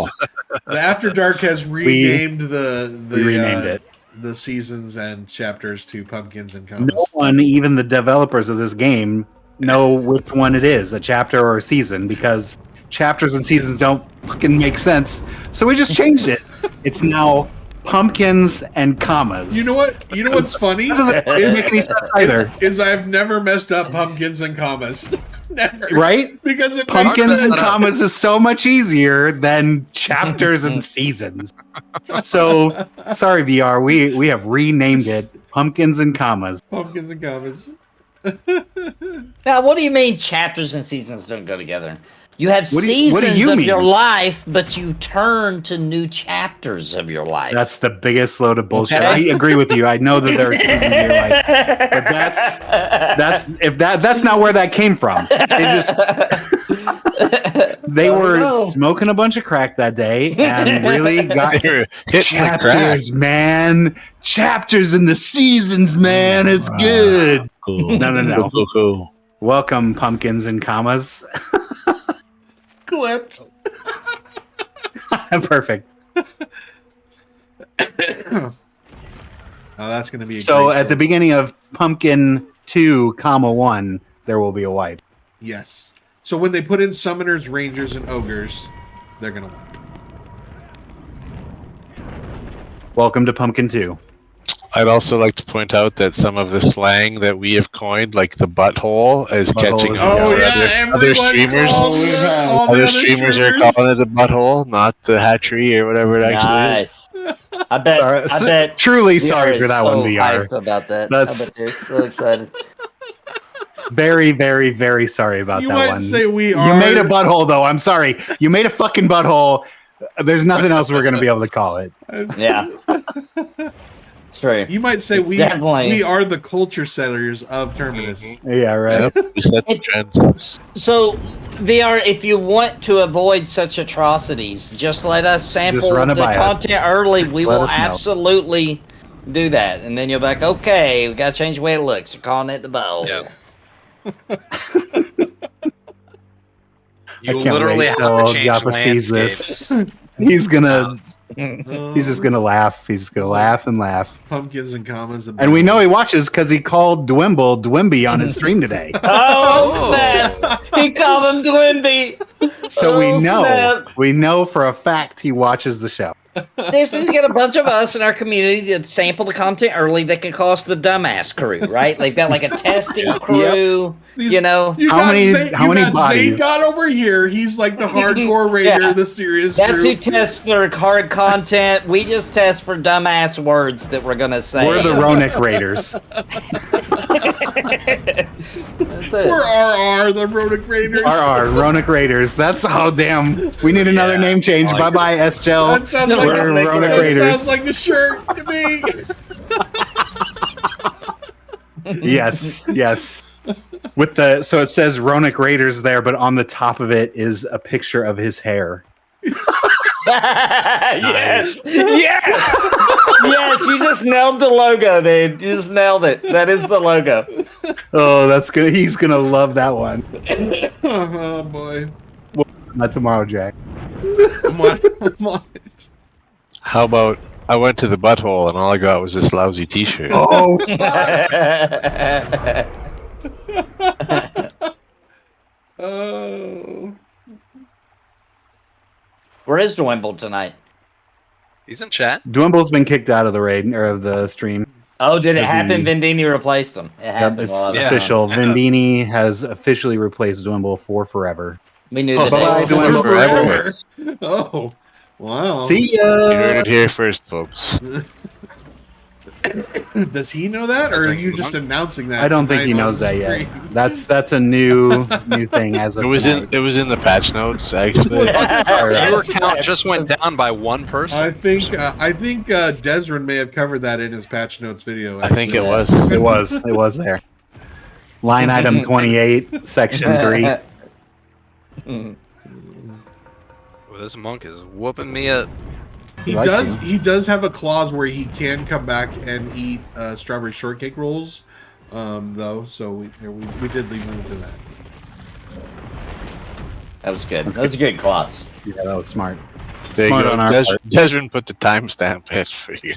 the After Dark has renamed
We renamed it.
the seasons and chapters to Pumpkins and Commas.
No one, even the developers of this game, know which one it is, a chapter or a season, because chapters and seasons don't fucking make sense. So we just changed it. It's now pumpkins and commas.
You know what? You know what's funny?
That doesn't make any sense either.
Is I've never messed up pumpkins and commas. Never.
Right?
Because it
Pumpkins
makes
and
sense.
commas is so much easier than chapters and seasons. So sorry, VR. We have renamed it Pumpkins and Commas.
Pumpkins and commas.
Now, what do you mean chapters and seasons don't go together? You have
What do
seasons
you
of
mean?
your life, but you turn to new chapters of your life.
That's the biggest load of bullshit.
Okay.
I agree with you. I know that there are seasons in your life, but that's not where that came from. They were smoking a bunch of crack that day and really got
They were hitting the crack.
chapters, man. Chapters in the seasons, man. It's good.
Cool.
No.
Cool.
Welcome, pumpkins and commas.
Clipped.
Perfect.
Oh, that's going to be a
So
great
at the
show.
beginning of Pumpkin 2, comma 1, there will be a wipe.
Yes. So when they put in summoners, rangers, and ogres, they're going to win.
Welcome to Pumpkin 2.
I'd also like to point out that some of the slang that we have coined, like the butthole, is
Butthole
catching
is-
on
Oh,
for
yeah.
other
Everyone
streamers.
calls it all the
Other streamers are calling it the butthole, not the hatchery or whatever it actually is.
Nice. I bet.
Sorry,
I bet.
truly
VR
sorry for
is
that
so
one, VR.
hyped about that.
That's-
I bet they're so excited.
Very, very, very sorry about
You
that
might
one.
say we
You
are.
made a butthole, though. I'm sorry. You made a fucking butthole. There's nothing else we're going to be able to call it.
Yeah. It's true.
You might say
It's
we
definitely-
are the culture setters of Terminus.
Yeah, right.
Yep, we set the trends.
So, VR, if you want to avoid such atrocities, just let us sample
run
the
it by us.
content early. We
Let
will
us know.
absolutely do that. And then you'll be like, okay, we got to change the way it looks. We're calling it the bowl.
Yeah.
I
You
can't
literally
wait
have
till
to change
Joppa sees this.
landscapes.
He's gonna.
Oh,
He's just gonna laugh. He's just gonna laugh and laugh.
pumpkins and commas.
And we know he watches because he called Dwimby on his stream today.
Oh, snap! He called him Dwimby.
So
Oh, snap.
we know for a fact he watches the show.
They just need to get a bunch of us in our community to sample the content early. That can call us the dumbass crew, right? They've got like a testing crew,
These-
you know.
You
How
got
many-
Zay-
how
you
many
got
bodies?
Zaydot over here. He's like the hardcore raider,
Yeah.
the serious
That's who
group.
tests their hard content. We just test for dumbass words that we're gonna say.
We're the Ronick Raiders.
That's it.
We're RR, the Rodic Raiders.
RR, Ronick Raiders. That's damn. We need another name change.
I
Bye
like
bye, S-Gel.
That sounds like
We're
Ronick
Ronick
that
Raiders.
sounds like the shirt to me.
Yes. With so it says Ronick Raiders there, but on the top of it is a picture of his hair.
Yes, you just nailed the logo, dude. You just nailed it. That is the logo.
Oh, that's good. He's gonna love that one.
Oh boy.
Not tomorrow, Jack.
I'm on it.
How about I went to the butthole and all I got was this lousy T-shirt?
Oh,
Oh.
Where is Dwimble tonight?
He's in chat.
Dwimble's been kicked out of the raid or of the stream.
Oh, did it
Does he-
happen? Vendini replaced him. It
Yep,
happened.
it's
while I was
Yeah.
official.
Yeah.
Vendini has officially replaced Dwimble for forever.
gone. We knew
Oh,
the
bye-bye,
day.
Dwimble.
Forever.
Oh. Wow.
See
You heard
ya.
it here first, folks.
Does he know that, or are you just announcing that?
I don't think
tonight
he
on
knows that
stream?
yet. That's a new thing as of
It was
tonight.
in the patch notes actually.
Viewer count just went down by one person.
I think Desrin may have covered that in his patch notes video.
I think it
actually.
was.
It was there. Line item 28, section 3.
Well, this monk is whooping me up.
He
Like
does.
to.
He does have a clause where he can come back and eat strawberry shortcake rolls, though. So we did leave room to that.
That was good. That was a good class.
Yeah, that was smart.
There you
Smart
go.
on our part.
Desmond put the timestamp in for you.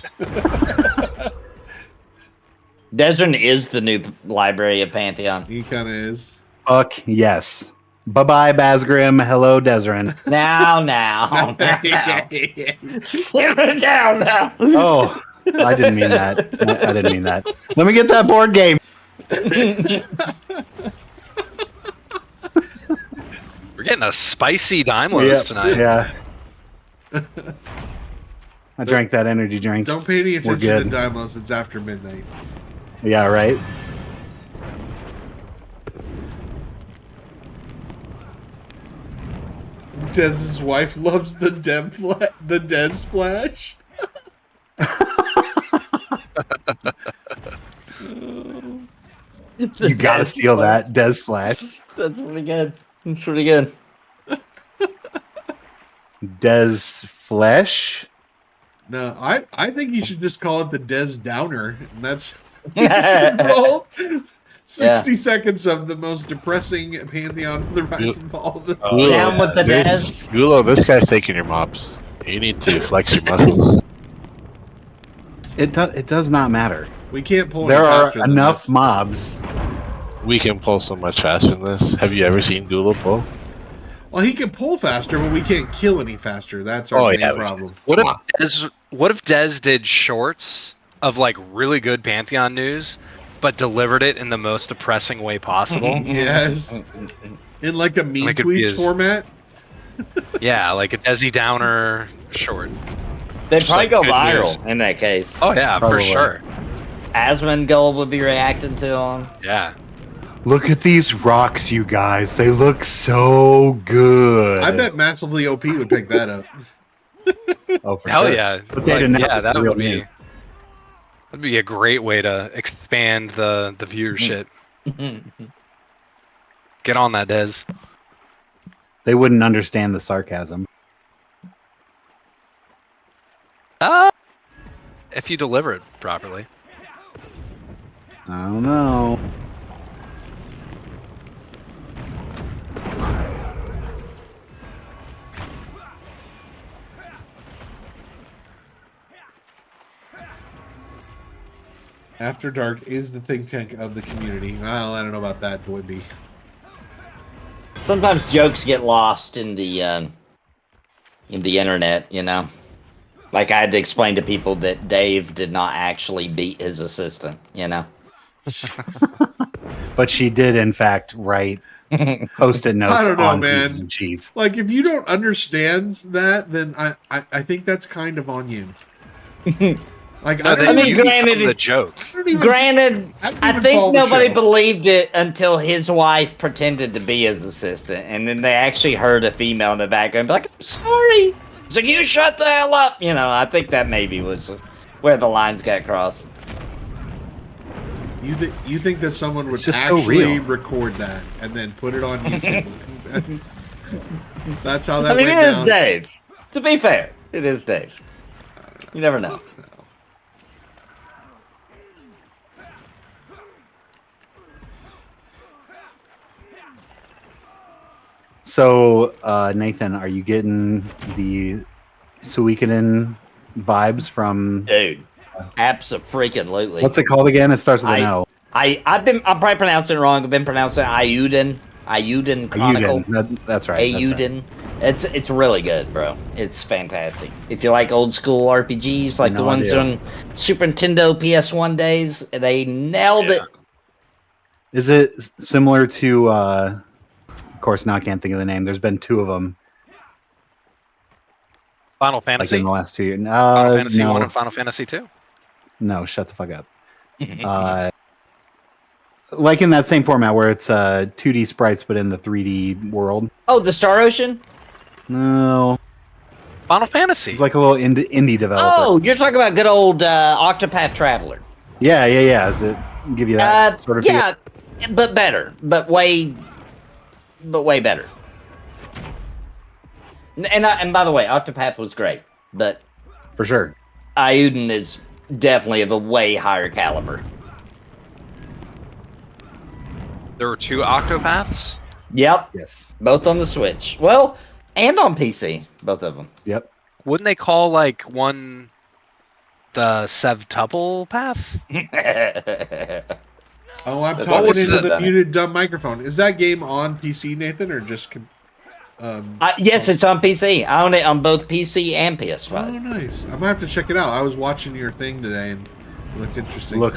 Desert is the new library of Pantheon.
He kind of is.
Fuck yes. Bye-bye, Bazgrim. Hello, Desrin.
Now. Simmer down now.
Oh, I didn't mean that. I didn't mean that. Let me get that board game.
We're getting a spicy Daimlos tonight.
Yeah. I drank that energy drink.
Don't pay any attention
good.
to Daimos. It's after midnight.
Yeah, right?
Dez's wife loves the Dez Flash.
You gotta steal that, Des Flash.
That's pretty good. That's pretty good.
Des Flesh?
No, I think you should just call it the Dez Downer. And that's you should roll 60 seconds of the most depressing Pantheon of the Rise and Fall.
Down with the Dez.
Gulo, this guy's taking your mobs. You need to flex your muscles.
It does not matter.
We can't pull
There
any
are
faster than
enough
this.
mobs.
We can pull so much faster than this. Have you ever seen Gulo pull?
Well, he can pull faster, but we can't kill any faster. That's our main problem.
What if Dez did shorts of like really good Pantheon news, but delivered it in the most depressing way possible?
Yes. In like a meme
Like it
tweets
is.
format.
Yeah, like a Desi Downer short.
They'd
Just
probably
like
go
good
viral
news.
in that case.
Oh yeah,
Probably.
for sure.
Asmongold would be reacting to them.
Yeah.
Look at these rocks, you guys. They look so good.
I bet massively OP would pick that up.
Oh, for
Hell
sure.
yeah.
But they'd announce
yeah,
it
that
as
would
real
be
news.
that'd be a great way to expand the viewership. Get on that, Dez.
They wouldn't understand the sarcasm.
If you deliver it properly.
I don't know.
After Dark is the think tank of the community. Well, I don't know about that, Dwimby.
Sometimes jokes get lost in the internet, you know. Like I had to explain to people that Dave did not actually beat his assistant, you know.
But she did, in fact, write post-it notes
don't know,
on
man.
pieces of cheese.
Like, if you don't understand that, then I think that's kind of on you. Like,
No,
don't
I mean,
even-
granted,
the joke.
I don't even-
Granted,
don't
I
even
think
follow the
nobody
show.
believed it until his wife pretended to be his assistant, and then they actually heard a female in the background be like, "I'm sorry." So you shut the hell up. You know, I think that maybe was where the lines got crossed.
You think that someone would
It's just so
actually
real.
record that and then put it on YouTube? That's how that
I mean,
went
it is
down.
Dave. To be fair, it is Dave. You never know.
So, Nathan, are you getting the Suikoden vibes from...
Dude, abso-freaking-lutely.
What's it called again? It starts with an O.
I'm probably pronouncing it wrong. I've been pronouncing Ayuden Chronicle.
Ayuden. That's right. that's right.
Ayuden. It's really good, bro. It's fantastic. If you like old school RPGs, like the
No
ones
idea.
on Super Nintendo PS1 days, they nailed it.
Is it similar to... of course, now I can't think of the name. There's been two of them.
Final
Like
Fantasy.
in the last 2 years.
Final Fantasy
no,
1 and Final Fantasy 2.
no, shut the fuck up. Like in that same format where it's 2D sprites but in the 3D world.
Oh, the Star Ocean?
No,
Final Fantasy.
it's like a little indie developer.
Oh, you're talking about good old Octopath Traveler.
Yeah. Does it give you that sort of feel?
Yeah, but better. But way better. And by the way, Octopath was great, but
For sure.
Ayuden is definitely of a way higher caliber.
There were 2 Octopaths.
Yep,
Yes.
both on the Switch. Well, and on PC, both of them.
Yep.
Wouldn't they call like one the Sevtuple path?
Oh, I'm
That's
talking
what
into
was
the
the-
muted dumb microphone. Is that game on PC, Nathan, or just?
Yes, it's on PC. I own it on both PC and
Oh,
PS5.
nice. I'm gonna have to check it out. I was watching your thing today and it looked interesting.
Look,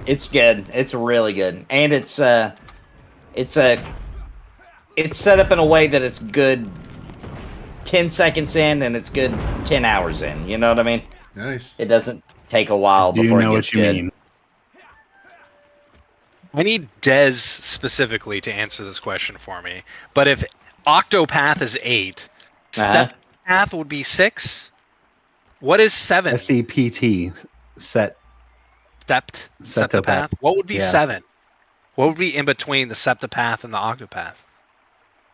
It's good. It's really good, and it's set up in a way that it's good 10 seconds in, and it's good 10 hours in. You know what I mean?
Nice.
It doesn't take a while
do you
before
know
it
what
gets
you
good.
mean?
I need Dez specifically to answer this question for me. But if Octopath is 8,
Uh-huh.
Path would be 6. What is 7?
SEPT set.
Septopath. What would be
Yeah.
7? What would be in between the Septopath and the Octopath?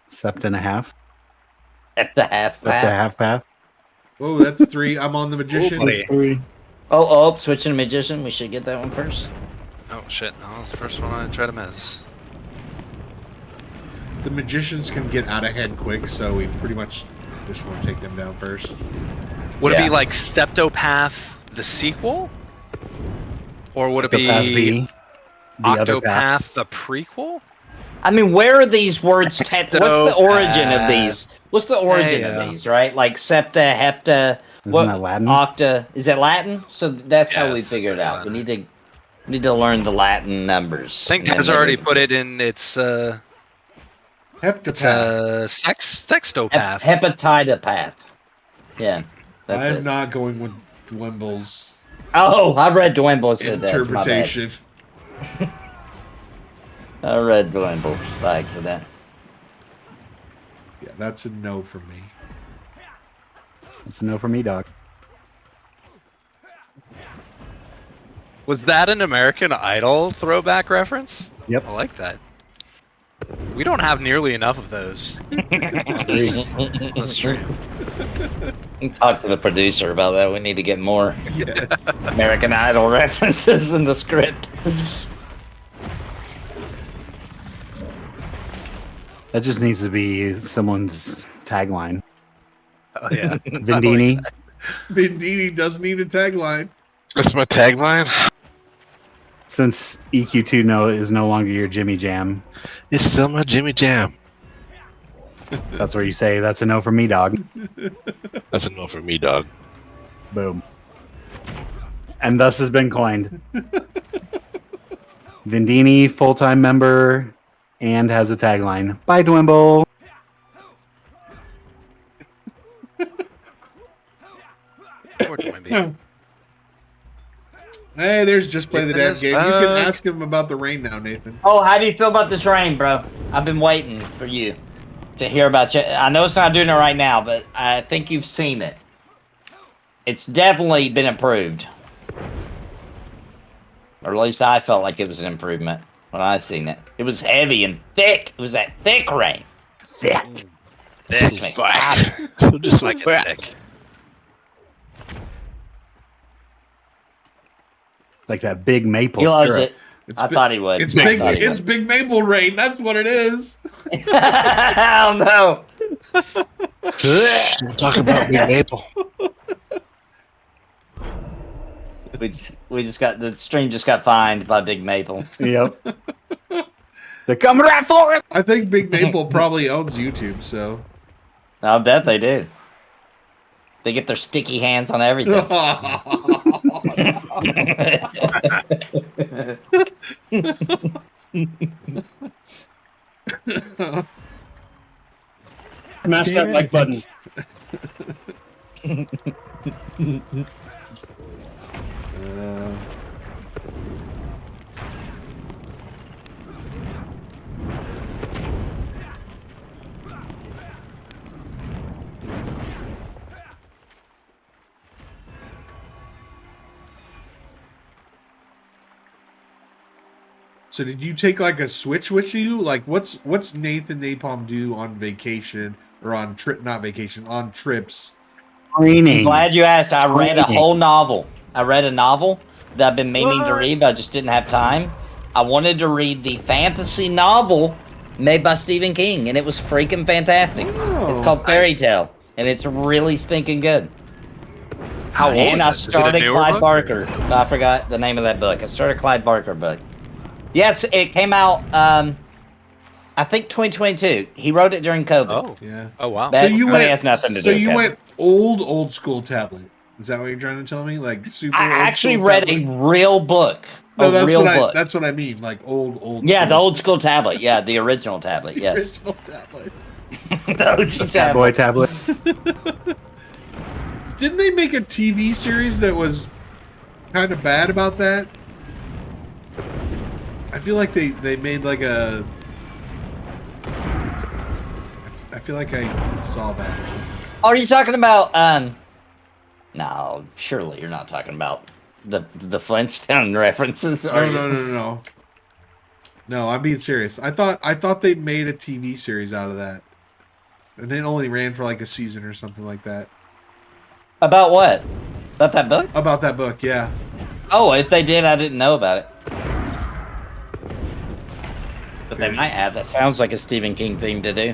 Sept and a half.
At the half
Sept a
path.
half path.
Oh, that's 3. I'm on the magician.
buddy.
3.
Oh, switching to magician. We should get that one first.
Oh shit! That was the first one I tried to miss.
The magicians can get out of hand quick, so we pretty much just want to take them down first.
Would it
Yeah.
be like Steptopath the sequel, or would it
The path
be
B, the other path.
Octopath the prequel?
I mean, where are these words? What's the origin of these? What's the origin
Yeah.
of these? Right, like septa, hepta.
Isn't that Latin?
Octa. Is it Latin? So that's how we
Yes,
figured it out.
Latin.
We need to learn the Latin numbers.
I think
And
Tez
then
already
we-
put it in its
Heptapath.
sextopath.
Hepatidopath. Yeah, that's
I'm
it.
not going with Dwimble's
Oh, I read Dwimble said that. My bad.
interpretation.
I read Dwimble's by accident.
Yeah, that's a no for me.
It's a no for me, dog.
Was that an American Idol throwback reference?
Yep.
I like that. We don't have nearly enough of those. That's true.
Talk to the producer about that. We need to get more
Yes.
American Idol references in the script.
That just needs to be someone's tagline.
Oh yeah.
Vindini.
Bindini does need a tagline.
That's my tagline.
Since EQ2 is no longer your Jimmy Jam,
It's still my Jimmy Jam.
that's where you say that's a no for me, dog.
That's a no for me, dog.
Boom. And thus has been coined. Vindini, full-time member, and has a tagline. Bye, Dwimble.
Poor Dwimby.
Hey, there's just play the
Nathan
damn
is
game. You can
back.
ask him about the rain now, Nathan.
Oh, how do you feel about this rain, bro? I've been waiting for you to hear about you. I know it's not doing it right now, but I think you've seen it. It's definitely been improved. Or at least I felt like it was an improvement when I seen it. It was heavy and thick. It was that thick rain.
Thick.
Thick. man.
Fuck. So just
Like
like
a
that.
stick.
Like that big maple
He loves
syrup.
it.
It's
I
bi-
thought he would.
It's
I
big.
thought he
It's
would.
Big Maple rain. That's what it is.
Oh no.
Don't talk about Big Maple.
We just got the stream just got fined by Big Maple.
Yep. They're coming right for us.
I think Big Maple probably owns YouTube, so.
I bet they do. They get their sticky hands on everything.
Smash that like button.
So did you take like a Switch with you? Like what's Nathan Napalm do on vacation or on trip? Not vacation, on trips.
Training.
Glad you asked. I read a
Training.
whole novel. I read a novel that I've been meaning to read, but I just didn't have time. I wanted to read the fantasy novel made by Stephen King, and it was freaking fantastic. It's called Fairy Tale, and it's really stinking good.
How old
And
is
I
it? Is it a
started
newer
Clyde
book?
Barker. I forgot the name of that book. I started Clyde Barker book. Yeah, it came out, I think 2022. He wrote it during COVID.
Oh.
Yeah.
Oh, wow.
But,
So you
but
went.
it has nothing to
So
do with
you
COVID.
went old school tablet. Is that what you're trying to tell me? Like super.
I
old
actually
school
read
tablet?
a real book.
No,
A
that's
real
what
book.
that's what I mean. Like old.
Yeah, the
school.
old school tablet. Yeah, the original tablet. Yes.
Original tablet.
The OG
Fat
tablet.
boy tablet.
Didn't they make a TV series that was kind of bad about that? I feel like they made like a. I feel like I saw that. Or something.
Are you talking about? No, surely you're not talking about the Flintstone references. Are you?
No. No, I'm being serious. I thought they made a TV series out of that, and it only ran for like a season or something like that.
About what? About that book?
About that book, yeah.
Oh, if they did, I didn't know about it. But they might have. That sounds like a Stephen King thing to do.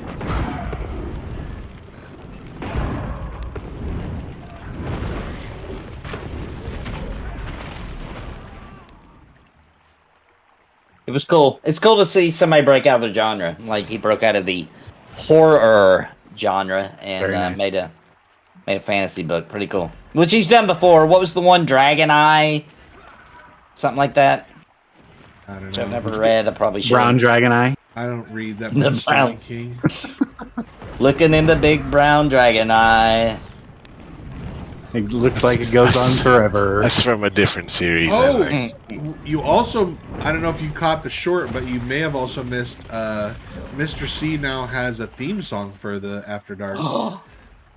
It was cool. It's cool to see somebody break out of the genre. Like he broke out of the horror genre and
Very nice.
made a fantasy book. Pretty cool. Which he's done before. What was the one? Dragon Eye? Something like that.
I don't
Which I've
know.
never read. I probably should.
Brown Dragon Eye.
I don't read that
The
much
brown-
Stephen King.
Looking in the big brown dragon eye.
It looks like it goes on forever.
That's from a different series.
Oh,
I like.
you also, I don't know if you caught the short, but you may have also missed, Mr. C now has a theme song for the After Dark.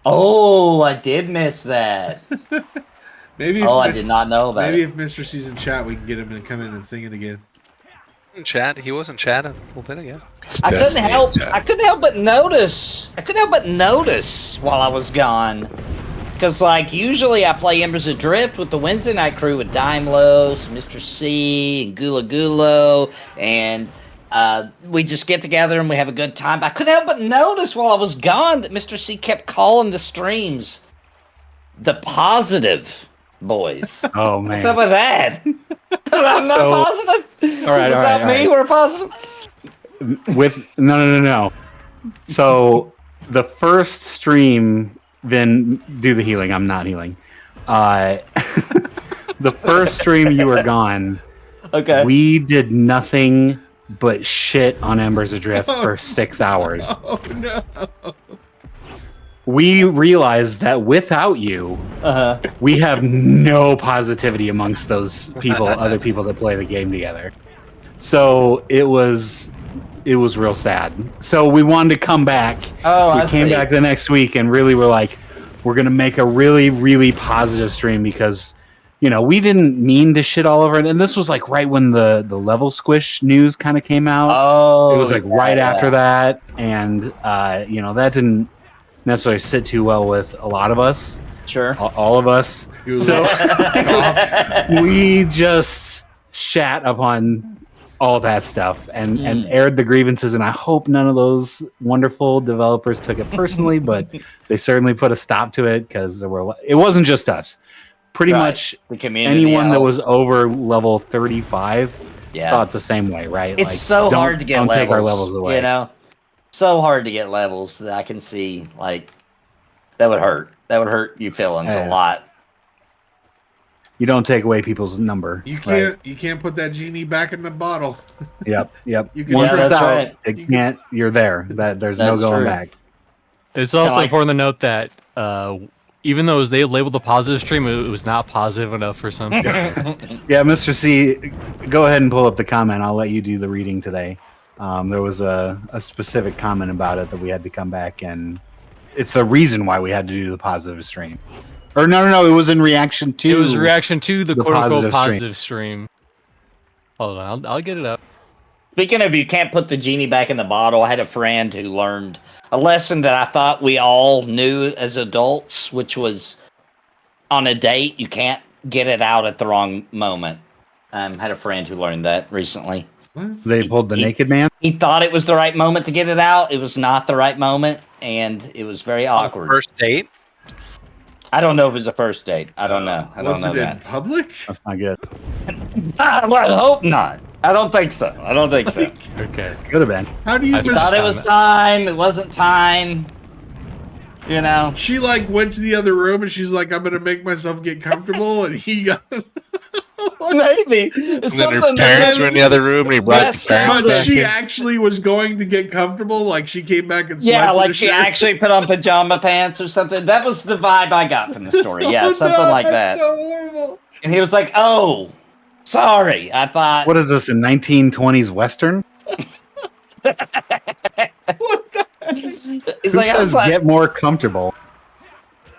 Oh, I did miss that.
Maybe if
Oh, I
Mis-
did not know about
Maybe
it.
if Mr. C's in chat, we can get him to come in and sing it again.
In chat, he was in chat a little bit ago.
I couldn't
Definitely
help.
Jack.
I couldn't help but notice. while I was gone. Because, like, usually I play Embers Adrift with the Wednesday night crew with Daimlos, Mr. C, and Gula Gulo, and we just get together and we have a good time. But I couldn't help but notice while I was gone that Mr. C kept calling the streams the Positive Boys.
Oh
What's
man.
up with that? I'm not
So-
positive.
all right,
Was
all
that
right,
me?
all
We're positive.
With no. So the first stream, then do the healing. I'm not healing. The first stream you were gone,
Okay.
we did nothing but shit on Embers Adrift for 6 hours.
Oh, no.
We realized that without you, we have no positivity amongst those people, other people that play the game together. So it was real sad. So we wanted to come back.
Oh,
We
I
came
see.
back the next week and really were like, we're gonna make a really, really positive stream because, you know, we didn't mean to shit all over it. And this was like right when the level squish news kind of came out.
Oh,
It was like right after that, and you know, that didn't necessarily sit too well with a lot of us,
Sure.
all of us.
You
So
off.
we just shat upon all that stuff and aired the grievances, and I hope none of those wonderful developers took it personally, but they certainly put a stop to it because it wasn't just us. Pretty
Right.
much
The community.
anyone that
out.
was over level 35
Yeah.
thought the same way, right?
It's so
don't-
hard to get
don't
levels.
take our levels away.
You know, so hard to get levels that I can see. Like that would hurt. That would hurt you feelings
Yeah.
a lot.
You don't take away people's number.
You
right?
can't put that genie back in the bottle.
Yep.
You can
Once
try-
it's
that's
out,
right.
it can't. You're there. There's no
That's
going
true.
back.
It's also
like-
important to note that even though they labeled the positive stream, it was not positive enough for some people.
Yeah, Mr. C, go ahead and pull up the comment. I'll let you do the reading today. There was a specific comment about it that we had to come back, and it's the reason why we had to do the positive stream. Or no, it was in reaction to.
It was a reaction to the
the
quote-unquote
positive stream.
positive stream. Hold on, I'll get it up.
Speaking of, you can't put the genie back in the bottle. I had a friend who learned a lesson that I thought we all knew as adults, which was on a date, you can't get it out at the wrong moment. Had a friend who learned that recently.
What?
They pulled the naked man.
He thought it was the right moment to get it out. It was not the right moment, and it was very awkward.
First date?
I don't know if it was a first date. I don't know. I don't
Was
know
it in
that.
public?
That's not good.
I hope not. I don't think so. I don't think so.
Okay.
Could have been.
How do you?
I
Thought it was time. It wasn't time. You know.
She like went to the other room and she's like, "I'm gonna make myself get comfortable," and he got.
Maybe. It's
And then her
something
parents
that-
were in the other room, and he brought
Yes,
the parents
But
back
she
in.
actually was going to get comfortable. Like she came back in sweats.
Yeah,
and
like
a
she
shirt.
actually put on pajama pants or something. That was the vibe I got from the story. Yeah,
Oh,
something
no,
like
that's
that.
So horrible.
And he was like, "Oh, sorry." I thought,
What is this, a 1920s Western?
What the heck?
he's
Who
like, I was
says
like,
get more comfortable?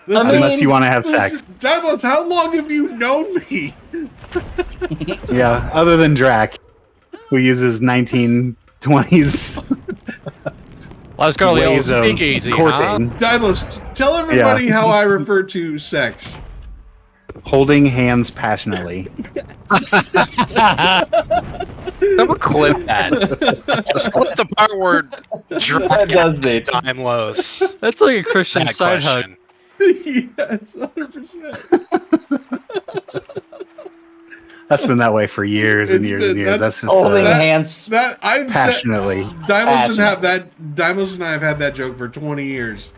This
I
is-
Unless you want to have
this
sex.
is- Dimos, how long have you known me?
Yeah, other than Drac, who uses 1920s
Let's go, Leo.
ways of
Speak easy.
courting.
Dimos, tell everybody how I refer to sex.
Holding hands passionately.
Someone clip that. Just clip the part where
That does it.
Timeless.
That's like a Christian
That
side hug.
question.
Yes, 100%.
That's been that way for years and
It's
years and
been-
years.
that's-
That's just
holding
that-
hands.
That I've
passionately.
Dimos and I have had that joke for 20 years.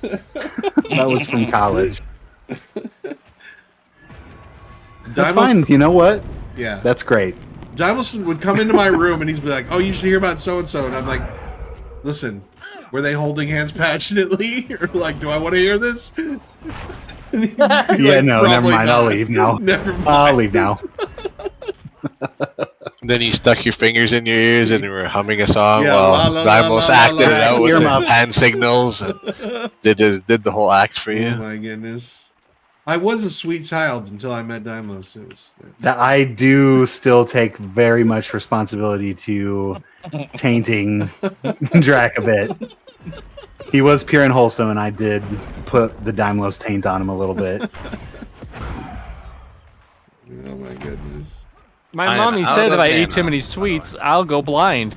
That was from college. That's
Dimos-
fine. You know what?
Yeah.
That's great.
Dimos would come into my room and he'd be like, "Oh, you should hear about so and so," and I'm like, "Listen, were they holding hands passionately, or like, do I want to hear this?" And he'd just be
Yeah,
like,
no, never
"Probably
mind. I'll
not."
leave now.
Never mind.
I'll leave now.
Then you stuck your fingers in your ears and you were humming a song
Yeah,
while
la, la, la,
Dimos
la,
acted
la,
it out with
earmuffs.
the hand signals and did the whole act for
Oh
you.
my goodness. I was a sweet child until I met Dimos. It was
That I do still take very much responsibility to tainting Drac a bit. He was pure and wholesome, and I did put the Daimlos taint on him a little bit.
oh my goodness.
My
I am
mommy
out
said
of
if I eat
ammo,
too many
by the
sweets, I'll go blind.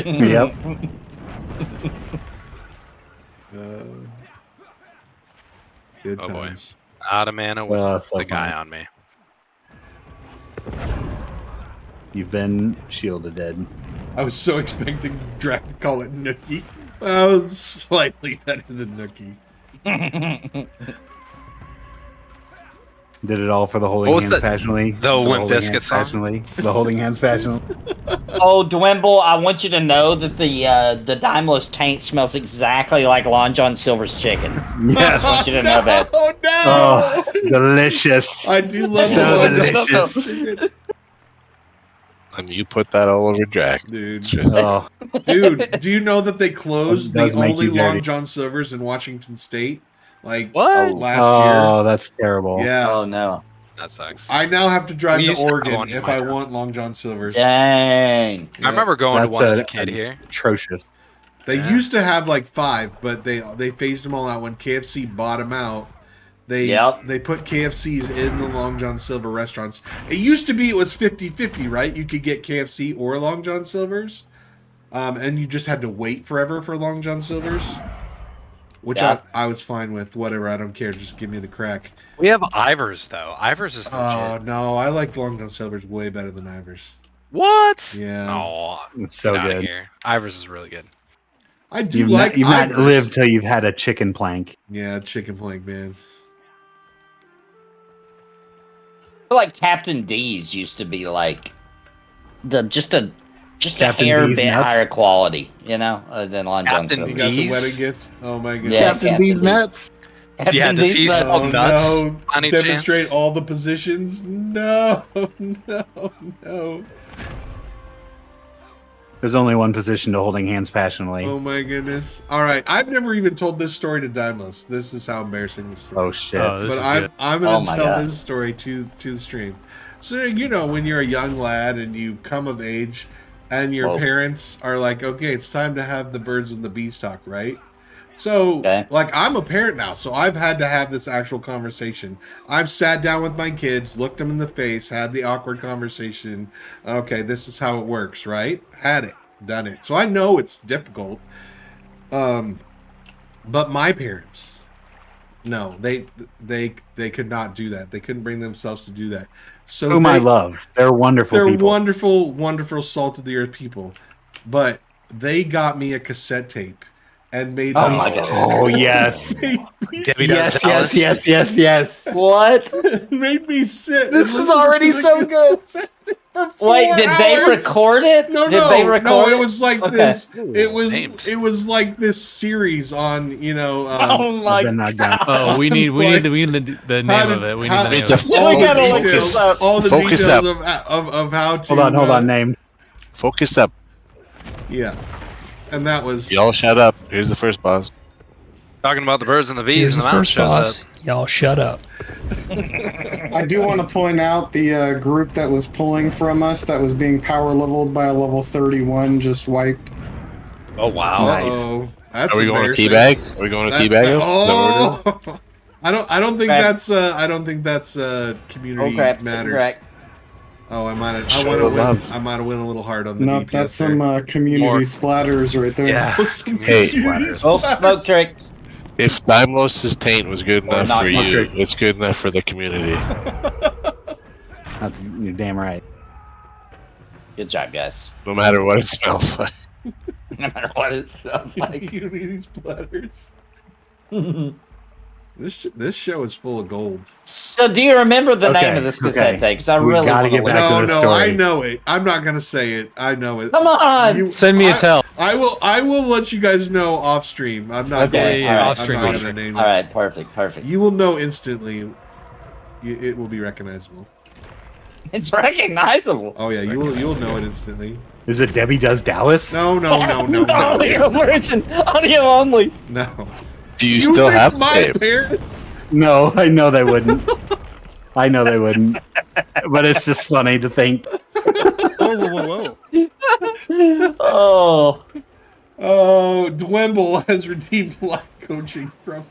Yep.
Good
Oh, boy.
times.
Out of mana with
So
the guy
funny.
on me.
You've been shielded dead.
I was so expecting Drac to call it Nookie. I was slightly better than Nookie.
Did it all for the holding
What was
hands
the-
passionately.
the Limp
holding
Bizkit
hands
song?
passionately. The holding hands passionately.
Oh, Dwimble, I want you to know that the Daimlos taint smells exactly like Long John Silver's chicken. I want
Yes.
you to know that.
Oh no!
Oh, delicious.
I do love
So
the
delicious.
chicken.
And you put that all over Drac.
Dude.
It's just-
Oh,
Dude, do you know that they closed
It does
the
make
only
you dirty.
Long John Silver's in Washington State? Like
What?
last
oh, that's terrible.
year? Yeah.
Oh no!
That sucks.
I now have to drive
We
to
used to have
Oregon
one in
if
my
I
town.
want Long John Silver's.
Dang.
Yeah.
I remember going
That's
to one as a
a-
kid here.
Atrocious.
They
Yeah.
used to have like 5, but they phased them all out when KFC bought them out. They
Yep.
they put KFCs in the Long John Silver restaurants. It used to be it was 50-50, right? You could get KFC or Long John Silver's. And you just had to wait forever for Long John Silver's. Which
Yeah.
I was fine with. Whatever, I don't care. Just give me the crack.
We have Ivers though. Ivers is
Oh,
legit.
no. I like Long John Silver's way better than Ivers.
What?
Yeah.
Oh,
It's so
get outta
good.
here. Ivers is really good.
I do
You've,
like
not, you've not
Ivers.
lived till you've had a chicken plank.
Yeah, chicken flank, man.
I feel like Captain D's used to be like just a
Captain
hair
D's
bit
nuts?
higher quality, you know, than Long John
Captain
You
Silver.
got the
D's?
wedding gift? Oh, my goodness.
Yeah,
Captain
Captain
D's
D's.
nuts.
Captain
Yeah, does
D's
he
nuts.
sell nuts?
No,
Any
demonstrate
chance?
all the positions. No, no, no.
There's only one position to holding hands passionately.
Oh my goodness. All right, I've never even told this story to Dimos. This is how embarrassing this story.
Oh shit.
Oh, this
But
is
I'm
good.
I'm
Oh
gonna
my
tell
God.
this story to the stream. So you know when you're a young lad and you come of age, and your
Whoa.
parents are like, okay, it's time to have the birds and the bees talk, right? So,
Okay.
like, I'm a parent now, so I've had to have this actual conversation. I've sat down with my kids, looked them in the face, had the awkward conversation. Okay, this is how it works, right? Had it, done it. So I know it's difficult. But my parents, no, they could not do that. They couldn't bring themselves to do that. So
Whom I love. They're wonderful
they're
people.
wonderful, wonderful salt of the earth people. But they got me a cassette tape and made
Oh
me.
my God.
Oh, yes.
made me,
Debbie does
Yes.
What?
made me sit.
This
and
is
listen
already
to the
so good.
cassette tape for 4
Wait, did they
hours.
record it?
No,
did they record
no.
it?
It was like
Okay.
this.
names.
It was like this series on
Oh my
Been knocked down.
Oh, we need
Like,
the name of it. We need the name of it.
all
We
the
gotta look
details,
this up.
all the
Focus
details
up.
of how to.
Hold on. Name.
Focus up.
Yeah, and that was.
Y'all shut up. Here's the first boss.
Talking about the birds and the bees
Here's
and
the
the mouse
first
shows
boss.
up.
Y'all shut up.
I do want to point out the group that was pulling from us that was being power leveled by a level 31 just wiped.
Oh wow!
Uh-oh. That's
Are we going to
embarrassing.
teabag? Are we going to teabag? Is that what we're doing?
Oh, I don't think
Crap.
that's community
Oh crap!
matters.
Crap.
Oh, I might
Show
have
the
went.
love.
I might have went a little hard on the
Nope,
DPS
that's
there.
some community
More.
splatters right there.
Yeah.
Some
Hey.
community
Oh,
splatters.
smoke trick.
If Daimlos' taint was good enough
not
for
smoke
you,
trick.
it's good enough for the community.
That's you're damn right.
Good job, guys.
No matter what it smells like.
No matter what it sounds like.
Community splatters. This show is full of gold.
So, do you remember the name
Okay,
of this cassette
okay.
tape? Because I
We
really
gotta
want to
get
look
back
it
to
up.
No,
the
no,
story.
I know it. I'm not gonna say it. I know it.
Come on!
Send me a tell.
I will let you guys know off stream. I'm not
Okay,
going to.
yeah,
I'm
off stream,
not
off
gonna
stream.
name
All
it.
right, perfect.
You will know instantly. It will be recognizable.
It's recognizable.
Oh yeah, you will know it instantly.
Is it Debbie Does Dallas?
No.
Audio version. Audio only.
No.
Do you still
think
have the
my
tape?
parents?
No, I know they wouldn't. I know they wouldn't. But it's just funny to think.
Whoa.
Oh.
Oh, Dwimble has redeemed life coaching from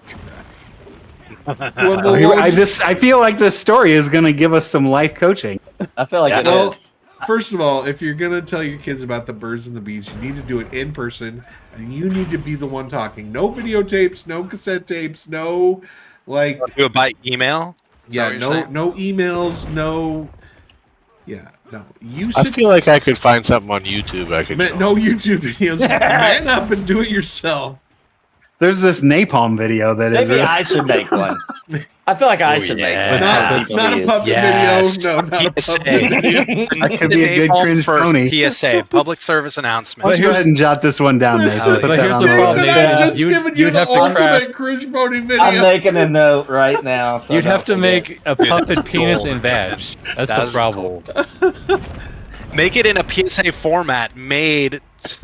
Dwimble.
I feel like this story is going to give us some life coaching.
I feel like it
Well,
is.
first of all, if you're gonna tell your kids about the birds and the bees, you need to do it in person, and you need to be the one talking. No videotapes, no cassette tapes, no like
Do it by email.
yeah,
what you're saying?
no emails, no no. You
I
sit,
feel like I could find something on YouTube I could show.
no YouTube videos. Man up and do it yourself.
There's this Napalm video that is.
Maybe I should make one. I feel like I should make
yeah.
one.
Not a puppet
Yes.
video. No, not a
PSA.
puppet video.
That could be a good
Napalm
cringe
first,
pony.
PSA, public service announcement.
Let's go ahead and jot this one down,
Listen,
Nathan. Put
but
that
here's
on
the
the
problem,
list.
Nathan,
Nathan.
I've just given you
You'd
the
have to
ultimate cringe pony video.
I'm making a note right now. So
You'd
don't
have to
forget.
make a puppet penis and badge. That's the
That's
problem.
Make it in a PSA format, made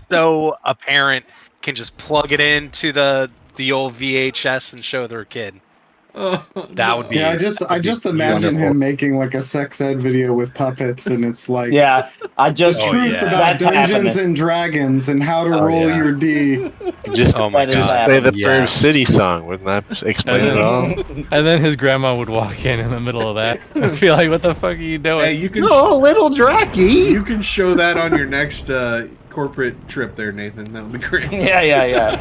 so a parent can just plug it into the old VHS and show their kid. That would be.
Yeah, I just imagine
wonderful.
him making like a sex ed video with puppets, and it's like
Yeah, I just
the truth
yeah.
about
That's
Dungeons
happening.
and Dragons and how to
Oh,
roll
yeah.
your D.
Just,
Oh my
That is
just
god.
play the
Yeah.
Perv City song. Wouldn't that explain it all?
And then his grandma would walk in the middle of that. I'd be like, "What the fuck are you doing?"
Hey, you can
Oh, little Dracky.
you can show that on your next corporate trip there, Nathan. That would be great.
yeah.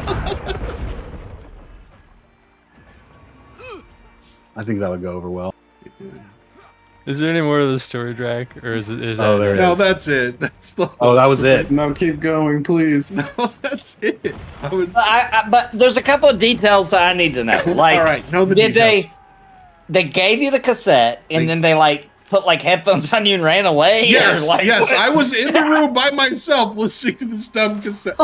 I think that would go over well.
Is there any more to the story, Drac, or is that?
Oh, there it
No,
is.
that's it. That's the.
Oh, that was it.
No, keep going, please.
No, that's it. I would.
But there's a couple of details that I need to know. Like,
All right, know the
did
details.
they gave you the cassette and
They-
then they like put like headphones on you and ran away?
Yes,
Or, like,
yes.
what?
I was in the room by myself listening to this dumb cassette.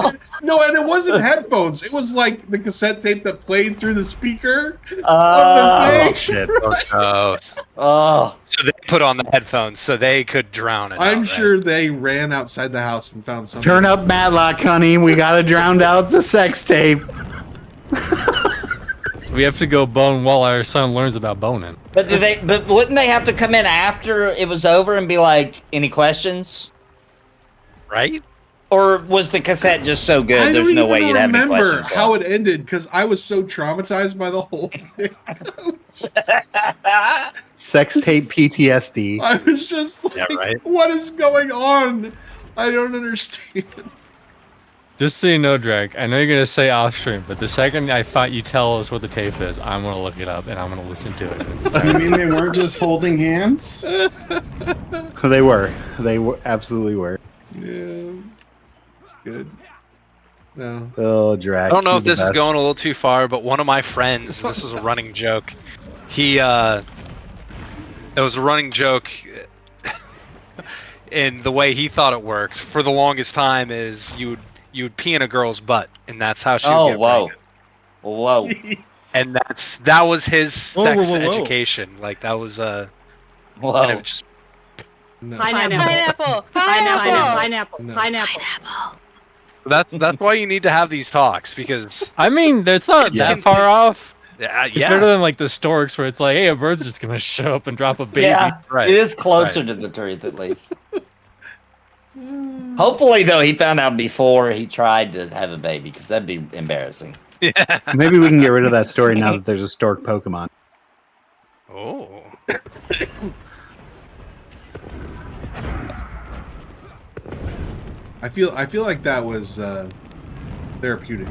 No, and it wasn't headphones. It was like the cassette tape that played through the speaker of the
Oh,
thing.
shit.
Oh,
Oh,
so they put on the headphones so they could drown it.
I'm
out,
sure they ran outside the house and found something.
Turn up Matlock, honey. We got to drown out the sex tape.
We have to go bone while our son learns about boning.
but did they? But wouldn't they have to come in after it was over and be like, any questions?
right?
Or was the cassette just so good?
I
There's
don't
no way
even
you'd have any
remember
questions.
how it ended because I was so traumatized by the whole thing.
Sex tape PTSD.
I was just like,
Yeah, right.
what is going on? I don't understand.
Just so you know, Drake, I know you're gonna say off stream, but the second I thought you tell us what the tape is, I'm gonna look it up and I'm gonna listen to it. It's
You mean they weren't just holding hands?
They were. They absolutely were.
Yeah, it's good. No,
Oh, Drac.
I don't know
you're
if
the
this is
best.
going a little too far, but one of my friends, this was a running joke. It was a running joke, and the way he thought it worked for the longest time is you would pee in a girl's butt, and that's how she would
Oh,
get
whoa.
pregnant.
Whoa.
And that was his sex
Whoa, whoa, whoa, whoa.
education. Like that was and it
Whoa.
was just
no.
Pineapple. Pineapple.
No.
Pineapple.
that's why you need to have these talks because
I mean, it's not
It's
that
instant.
far off.
yeah,
It's better than like the storks where it's like, hey, a bird's just gonna show up and drop a baby.
Yeah,
right,
it is closer
right.
to the truth at least. Hopefully, though, he found out before he tried to have a baby because that'd be embarrassing.
Yeah.
Maybe we can get rid of that story now that there's a stork Pokemon.
Oh.
I feel like that was therapeutic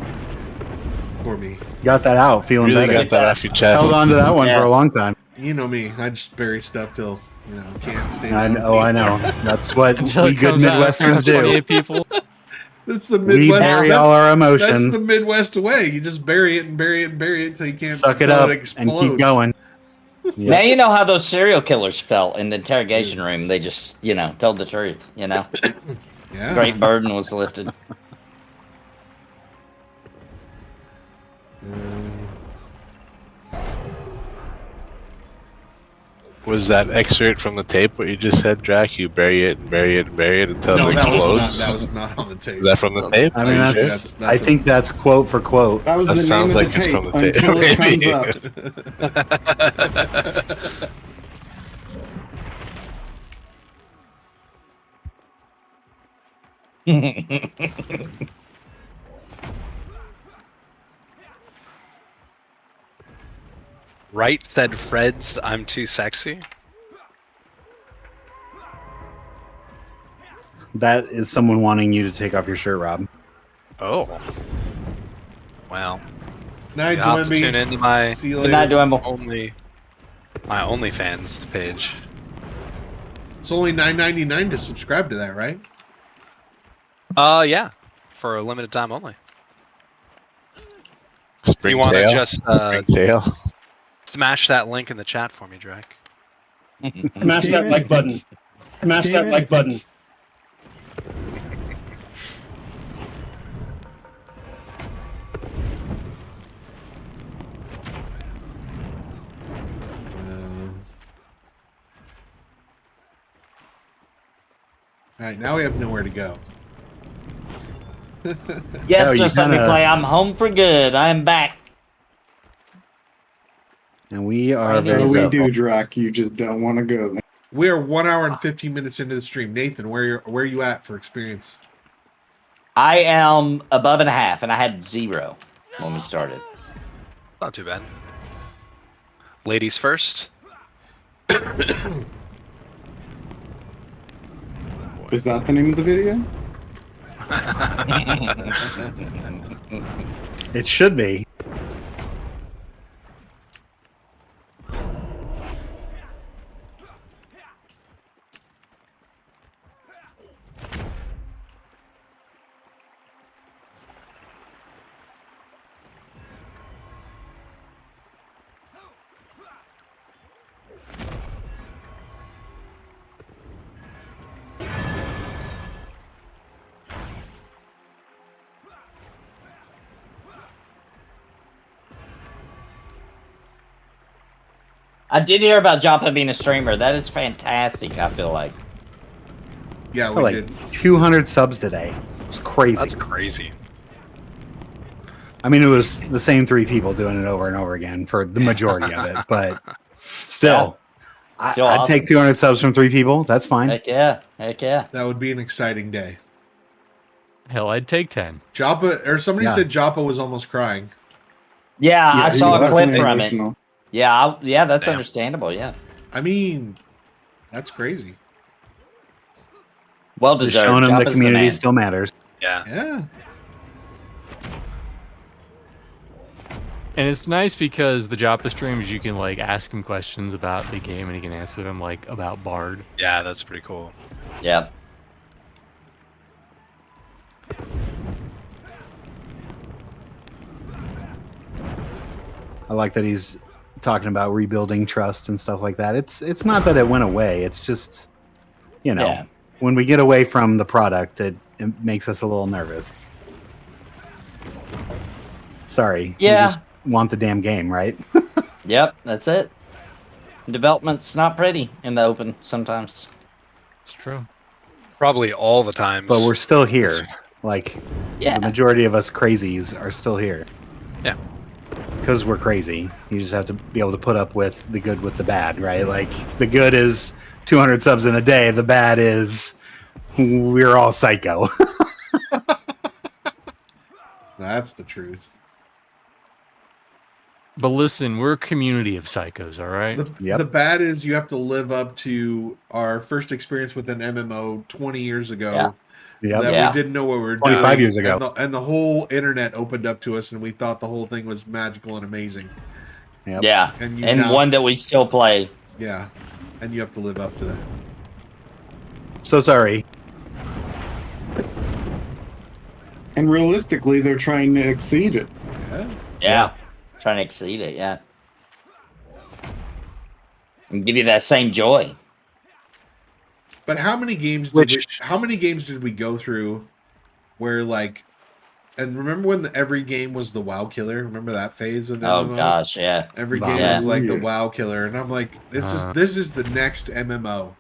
for me.
Got that out, feeling
Really
better.
got that off your chest.
Held on to that one
Yeah.
for a long time.
You know me. I just bury stuff till can't stand.
I
it.
know. I know. That's what
Until
we
it
good
comes out after
Midwesterns do.
28 people.
That's the
We
Midwest.
bury all our
That's
emotions,
the Midwest way. You just bury it and bury it and bury it till you can't.
suck it
till
up, and
explodes.
keep going.
Now you know how those serial killers felt in the interrogation room. They just, told the truth.
Yeah.
Great burden was lifted.
Was that excerpt from the tape what you just said, Drac? You bury it and bury it and bury it until
No,
it
that
explodes?
was not on the tape.
Is that from the tape?
I mean,
Are you sure?
that's.
That's
I think that's quote for quote.
That was
That
the name
sounds
of
like
the
it's
tape
from the tape.
until it
Maybe.
comes up.
Right said Fred's I'm too sexy.
That is someone wanting you to take off your shirt, Rob.
Oh. Wow.
Night,
You'll have to tune
Dwimby.
into my
See you
Good
later.
night, Dwimble.
my OnlyFans page.
It's only $9.99 to subscribe to that, right?
Yeah. For a limited time only.
Spring
You want to
tail?
just
Spring tail?
smash that link in the chat for me, Drake.
Smash that like button. Smash that like button.
All right, now we have nowhere to go.
Yes,
Oh, you
just let me
kinda-
play. I'm home for good. I'm back.
And we are
Right,
very.
it is
we
up.
do, Drac. You just don't want to go there.
We are 1 hour and 15 minutes into the stream. Nathan, where are you at for experience?
I am above and a half, and I had 0 when we started.
Not too bad. Ladies first.
Is that the name of the video?
It should be.
I did hear about Joppa being a streamer. That is fantastic, I feel like.
Yeah, we
Like
did.
200 subs today. It was crazy.
That's crazy.
I mean, it was the same 3 people doing it over and over again for the majority of it, but still,
Still
I'd
awesome.
take 200 subs from 3 people. That's fine.
Heck yeah. Heck yeah.
That would be an exciting day.
Hell, I'd take 10.
Joppa, or somebody
Yeah.
said Joppa was almost crying.
Yeah, I
he
saw
was
a clip
definitely
from it.
emotional.
Yeah, yeah, that's
Damn.
understandable. Yeah,
I mean, that's crazy.
well
Just
deserved.
showing him the
Joppa's
community
man.
still matters.
Yeah.
Yeah.
And it's nice because the Joppa streams, you can like ask him questions about the game and he can answer them like about Bard.
Yeah, that's pretty cool.
Yeah.
I like that he's talking about rebuilding trust and stuff like that. It's not that it went away. It's just, you know,
Yeah.
when we get away from the product, it makes us a little nervous. Sorry.
Yeah.
You just want the damn game, right?
Yep, that's it. Development's not pretty in the open sometimes.
It's true.
Probably all the times.
But we're still here. Like,
Yeah.
the majority of us crazies are still here.
Yeah.
Because we're crazy. You just have to be able to put up with the good with the bad, right? Like, the good is 200 subs in a day. The bad is we're all psycho.
That's the truth.
But listen, we're a community of psychos, all right?
Yep.
The bad is you have to live up to our first experience with an MMO 20 years ago.
Yeah.
Yep.
That
Yeah.
we didn't know what we were
25
doing.
years ago.
And the whole internet opened up to us, and we thought the whole thing was magical and amazing.
Yep.
Yeah,
And you
and
now-
one that we still play.
Yeah. And you have to live up to that.
So sorry.
And realistically, they're trying to exceed it.
Yeah.
Yeah. Trying to exceed it, yeah. And give you that same joy.
But how many games did we go through where like, and remember when every game was the WoW killer? Remember that phase of
Oh
MMOs?
gosh, yeah.
Every
Wow.
game
Yeah.
was like the WoW killer, and I'm like, this is the next MMO.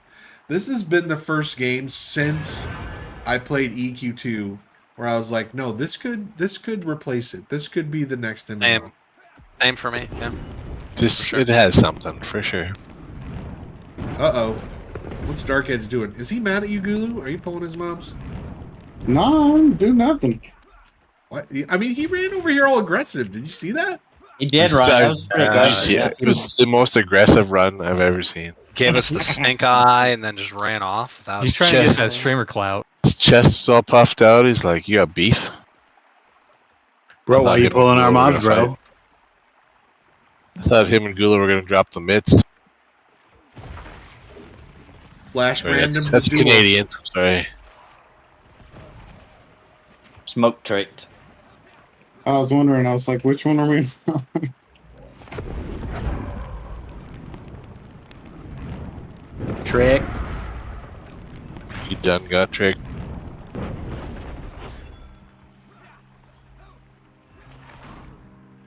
This has been the first game since I played EQ2 where I was like, no, this could replace it. This could be the next MMO.
Same for me. Yeah.
It has something for sure.
Uh-oh. What's Dark Edge doing? Is he mad at you, Gulu? Are you pulling his moms?
No, I don't do nothing.
What? I mean, he ran over here all aggressive. Did you see that?
He did, right? That was pretty
Did
good.
you see
Yeah.
it? It was the most aggressive run I've ever seen.
Gave us the stink eye and then just ran off without.
He's trying to get
Just-
that streamer clout.
His chest was all puffed out. He's like, "You got beef,
Bro, why
thought
you
him
pulling
and
our
Gula were
mobs,
gonna
bro?
fight. I thought him and Gula were gonna drop the mitts.
Flash
Sorry,
random.
that's
duo.
Canadian. Sorry.
Smoke tricked.
I was wondering. I was like, which one are we?
Trick.
You done got tricked.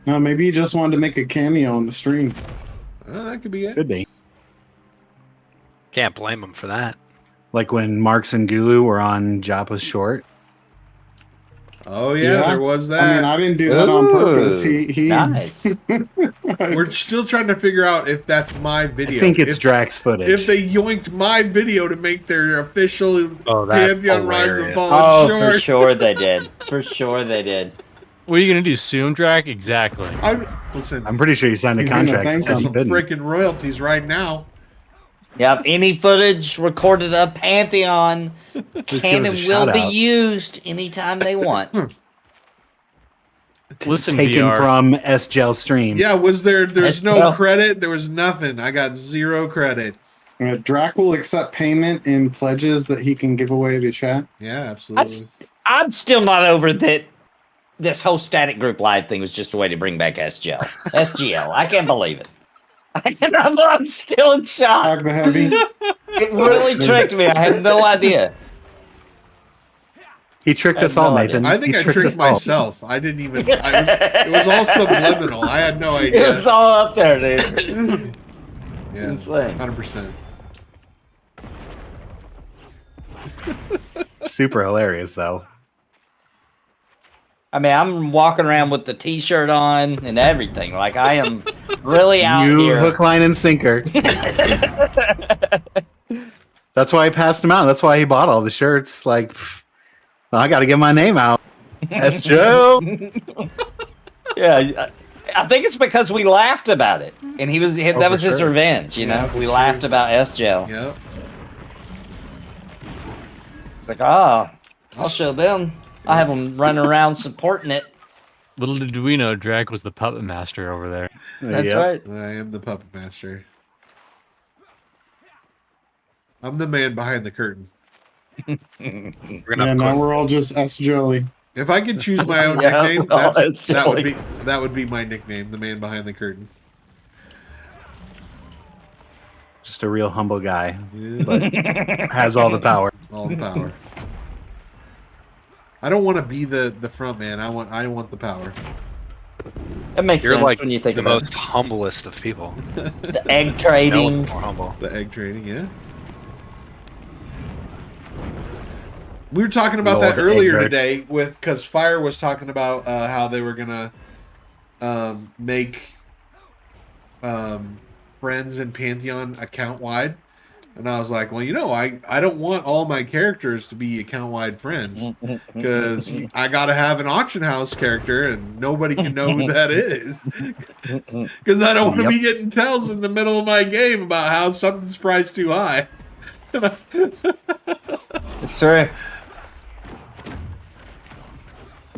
No, maybe you just wanted to make a cameo on the stream.
That could be it.
Could be.
Can't blame him for that.
Like when Marks and Gulu were on Joppa's short.
Oh yeah, there was that.
I mean, I didn't do that on purpose. He
Nice.
We're still trying to figure out if that's my video.
I think it's
if,
Drax footage.
if they yoinked my video to make their official
Oh, that's
Pantheon Rise of
hilarious.
Fallen
Oh,
short.
for sure they did. For sure they did.
What are you gonna do? Sue him, Drac? Exactly.
Listen,
I'm pretty sure you signed a
He's gonna
contract that
thank
says
some
you couldn't.
freaking royalties right now.
Yep, any footage recorded of Pantheon
Just
can
give us
and
a
will be
shout-out.
used anytime they want.
Listen,
Taken
VR.
from SGL stream.
Yeah, there's
That's
no
well.
credit? There was nothing. I got 0 credit.
Drac will accept payment in pledges that he can give away to chat.
Yeah, absolutely.
I'm still not over that. This whole static group live thing was just a way to bring back SGL. SGL. I can't believe it. I'm still in shock.
Tag the heavy.
It really tricked me. I had no idea.
He tricked
I have
us all,
no idea.
Nathan.
I think
He
I tricked
us all.
myself. I didn't even. It was all subliminal. I had no
It
idea.
was all up there, dude. It's
Yeah,
insane.
100%.
Super hilarious, though.
I mean, I'm walking around with the T-shirt on and everything. Like I am really out
You
here.
hook, line, and sinker. That's why I passed him out. That's why he bought all the shirts. Like I got to get my name out. S. Joe.
Yeah, I think it's because we laughed about it, and that was his
sure.
revenge. You know, we laughed about S-Gel.
Yep.
It's like, I'll show them. I have them running around supporting it.
Little did we know, Drake was the puppet master over there.
That's
Yep.
right.
I am the puppet master. I'm the man behind the curtain.
We're gonna
Yeah,
have
now
to-
we're all just S Jelly.
If I could choose my own
Yeah,
nickname,
well,
that
Jelly.
would be my nickname, the man behind the curtain.
Just a real humble guy,
Yeah.
but has all the power.
All the power. I don't want to be the front man. I want the power.
It makes
You're
sense
like
when you think
the
about
most humblest of people.
the egg
No
trading.
one's more humble.
The egg trading, yeah. We were talking about that
Lord
earlier
Egbert.
today because Fire was talking about how they were gonna make friends in Pantheon account wide, and I was like, well, I don't want all my characters to be account wide friends because I gotta have an auction house character and nobody can know who that is because I don't want to be getting tells in the middle of my game about how something's priced too high.
It's true.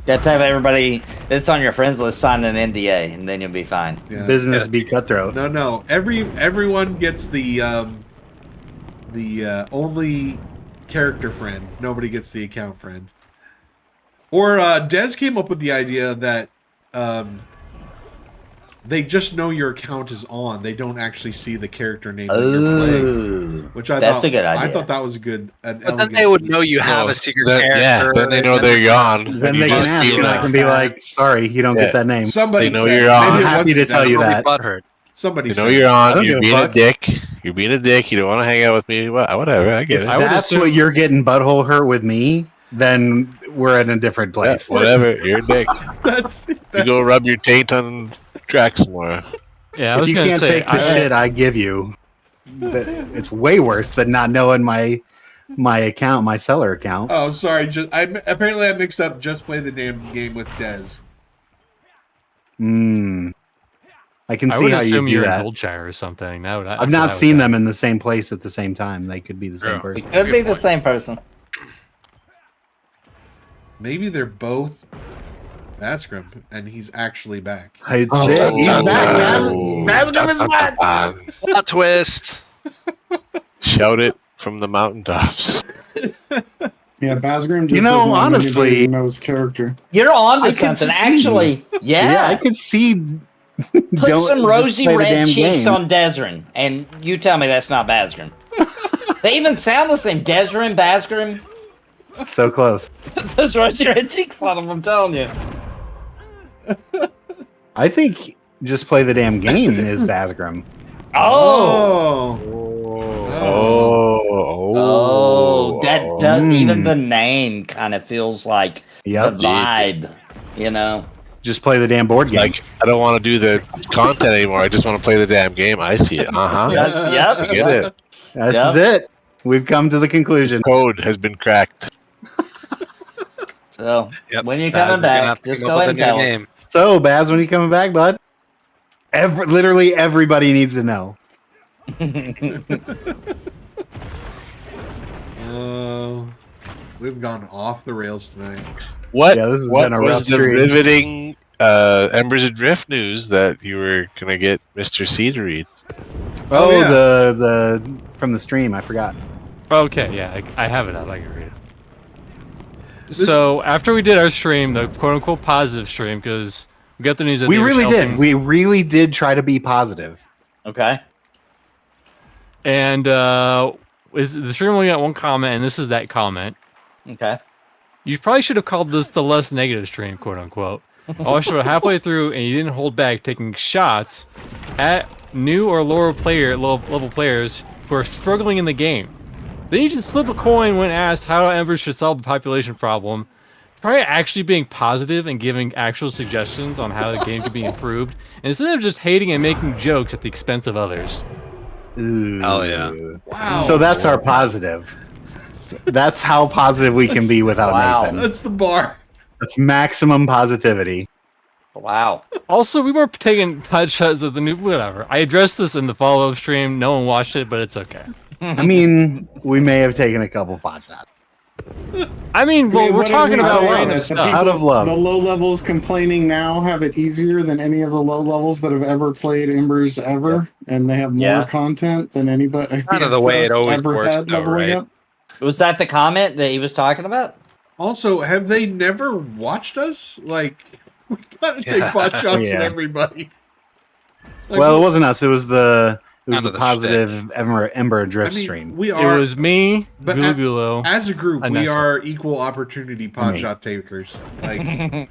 Got to have everybody that's on your friends list sign an NDA, and then you'll be fine.
Yeah.
Business be cutthroat.
No. Everyone gets the only character friend. Nobody gets the account friend. Or Dez came up with the idea that they just know your account is on. They don't actually see the character name that you're playing. Which
that's a good idea.
I thought that was an
But then
elegant
they would
solution.
know you have
No,
a secret
then-
character.
yeah, then they know they're gone.
Then
You
they
just
can ask,
be
and I
like,
can be like, "Sorry, you don't get that name."
Somebody
They know
said,
you're on.
maybe it
I'm happy
wasn't
to tell you
Dez.
that.
Butthurt.
Somebody
You know
said
you're
I
on.
don't
You're
give a
being a
fuck.
dick. You're being a dick. You don't want to hang out with me. Whatever. I get it.
I would
That's
assume-
what you're getting butthole hurt with me. Then we're in a different
Yeah,
place.
whatever. You're a dick.
that's
You go rub your taint on track somewhere.
Yeah, I
If
was
you
gonna
can't
say
take the shit I give you, it's way worse than not knowing my account, my seller account.
Oh, sorry. Apparently I mixed up Just Play the Damn Game with Dez.
I can
I
see
would
how you
assume
do
you're in
that.
Goldshire or something. That would,
I've not seen them in the same place at the same time. They could be the same
Yeah.
person.
Could be the same person.
Maybe they're both Bazgrim, and he's actually back.
I'd say he's back.
Bazgrim is back.
Plot twist.
Shout it from the mountaintops.
Yeah, Bazgrim just
You know,
doesn't want
honestly-
anybody to know his character.
You're on
I
to
can
something.
see.
Actually, yeah.
I could see.
Put
Don't
some
just
rosy
play the
red
damn
cheeks
game.
on Desrin, and you tell me that's not Bazgrim. They even sound the same. Desrin, Bazgrim.
So close.
Those rosy red cheeks on them, I'm telling you.
I think just play the damn game is Bazgrim.
Oh!
Oh.
That does, even the name kind of feels like
Yep.
the vibe, you know?
Just play the damn board game.
Like, I don't want to do the content anymore. I just want to play the damn game. I see it.
That's, yep.
I get it.
This
Yep.
is it. We've come to the conclusion.
Code has been cracked.
So,
Yep.
when you're
Baz,
coming
you're gonna have
back,
to
just
come
go
up
ahead
with
and
a new
tell us.
name.
So, Baz, when you coming back, bud? Literally everybody needs to know.
We've gone off the rails tonight.
What,
Yeah, this has
what
been a
was
rough
the
stream.
riveting Embers Adrift news that you were going to get Mr. C to read?
Oh, yeah.
the from the stream. I forgot.
Okay, yeah, I have it up. I can read it. So after we did our stream, the quote-unquote positive stream, because we got the news that
We
they were
really
shelving-
did. We really did try to be positive.
Okay.
And the stream only got one comment, and this is that comment.
Okay.
You probably should have called this the less negative stream, quote unquote. Also, halfway through, and you didn't hold back taking shots at new or lower level players who are struggling in the game. Then you just flip a coin when asked how Embers should solve the population problem. Try actually being positive and giving actual suggestions on how the game could be improved, instead of just hating and making jokes at the expense of others.
Ooh.
Hell yeah.
Wow.
So that's our positive. That's how positive we can be without
Wow.
Nathan.
That's the bar.
That's maximum positivity.
Wow.
Also, we weren't taking touch shots of the new. Whatever. I addressed this in the follow-up stream. No one watched it, but it's okay.
I mean, we may have taken a couple pot shots.
I mean, well, we're talking about random stuff.
Out of love.
The low levels complaining now have it easier than any of the low levels that have ever played Embers ever, and they have more
Yeah.
content than anybody
Kind of the way it always
ever
works,
had
though,
leveling
right?
up.
Was that the comment that he was talking about?
Also, have they never watched us? Like, we gotta take
Yeah.
pot shots
Yeah.
at everybody. Like,
Well, it wasn't us. It was the
Kind of the
positive Ember
I
Drift
mean,
stream.
we
It
are
was me,
But
Gulugulo.
as a group,
And
we
that's
are equal opportunity pot
Me.
shot takers. Like,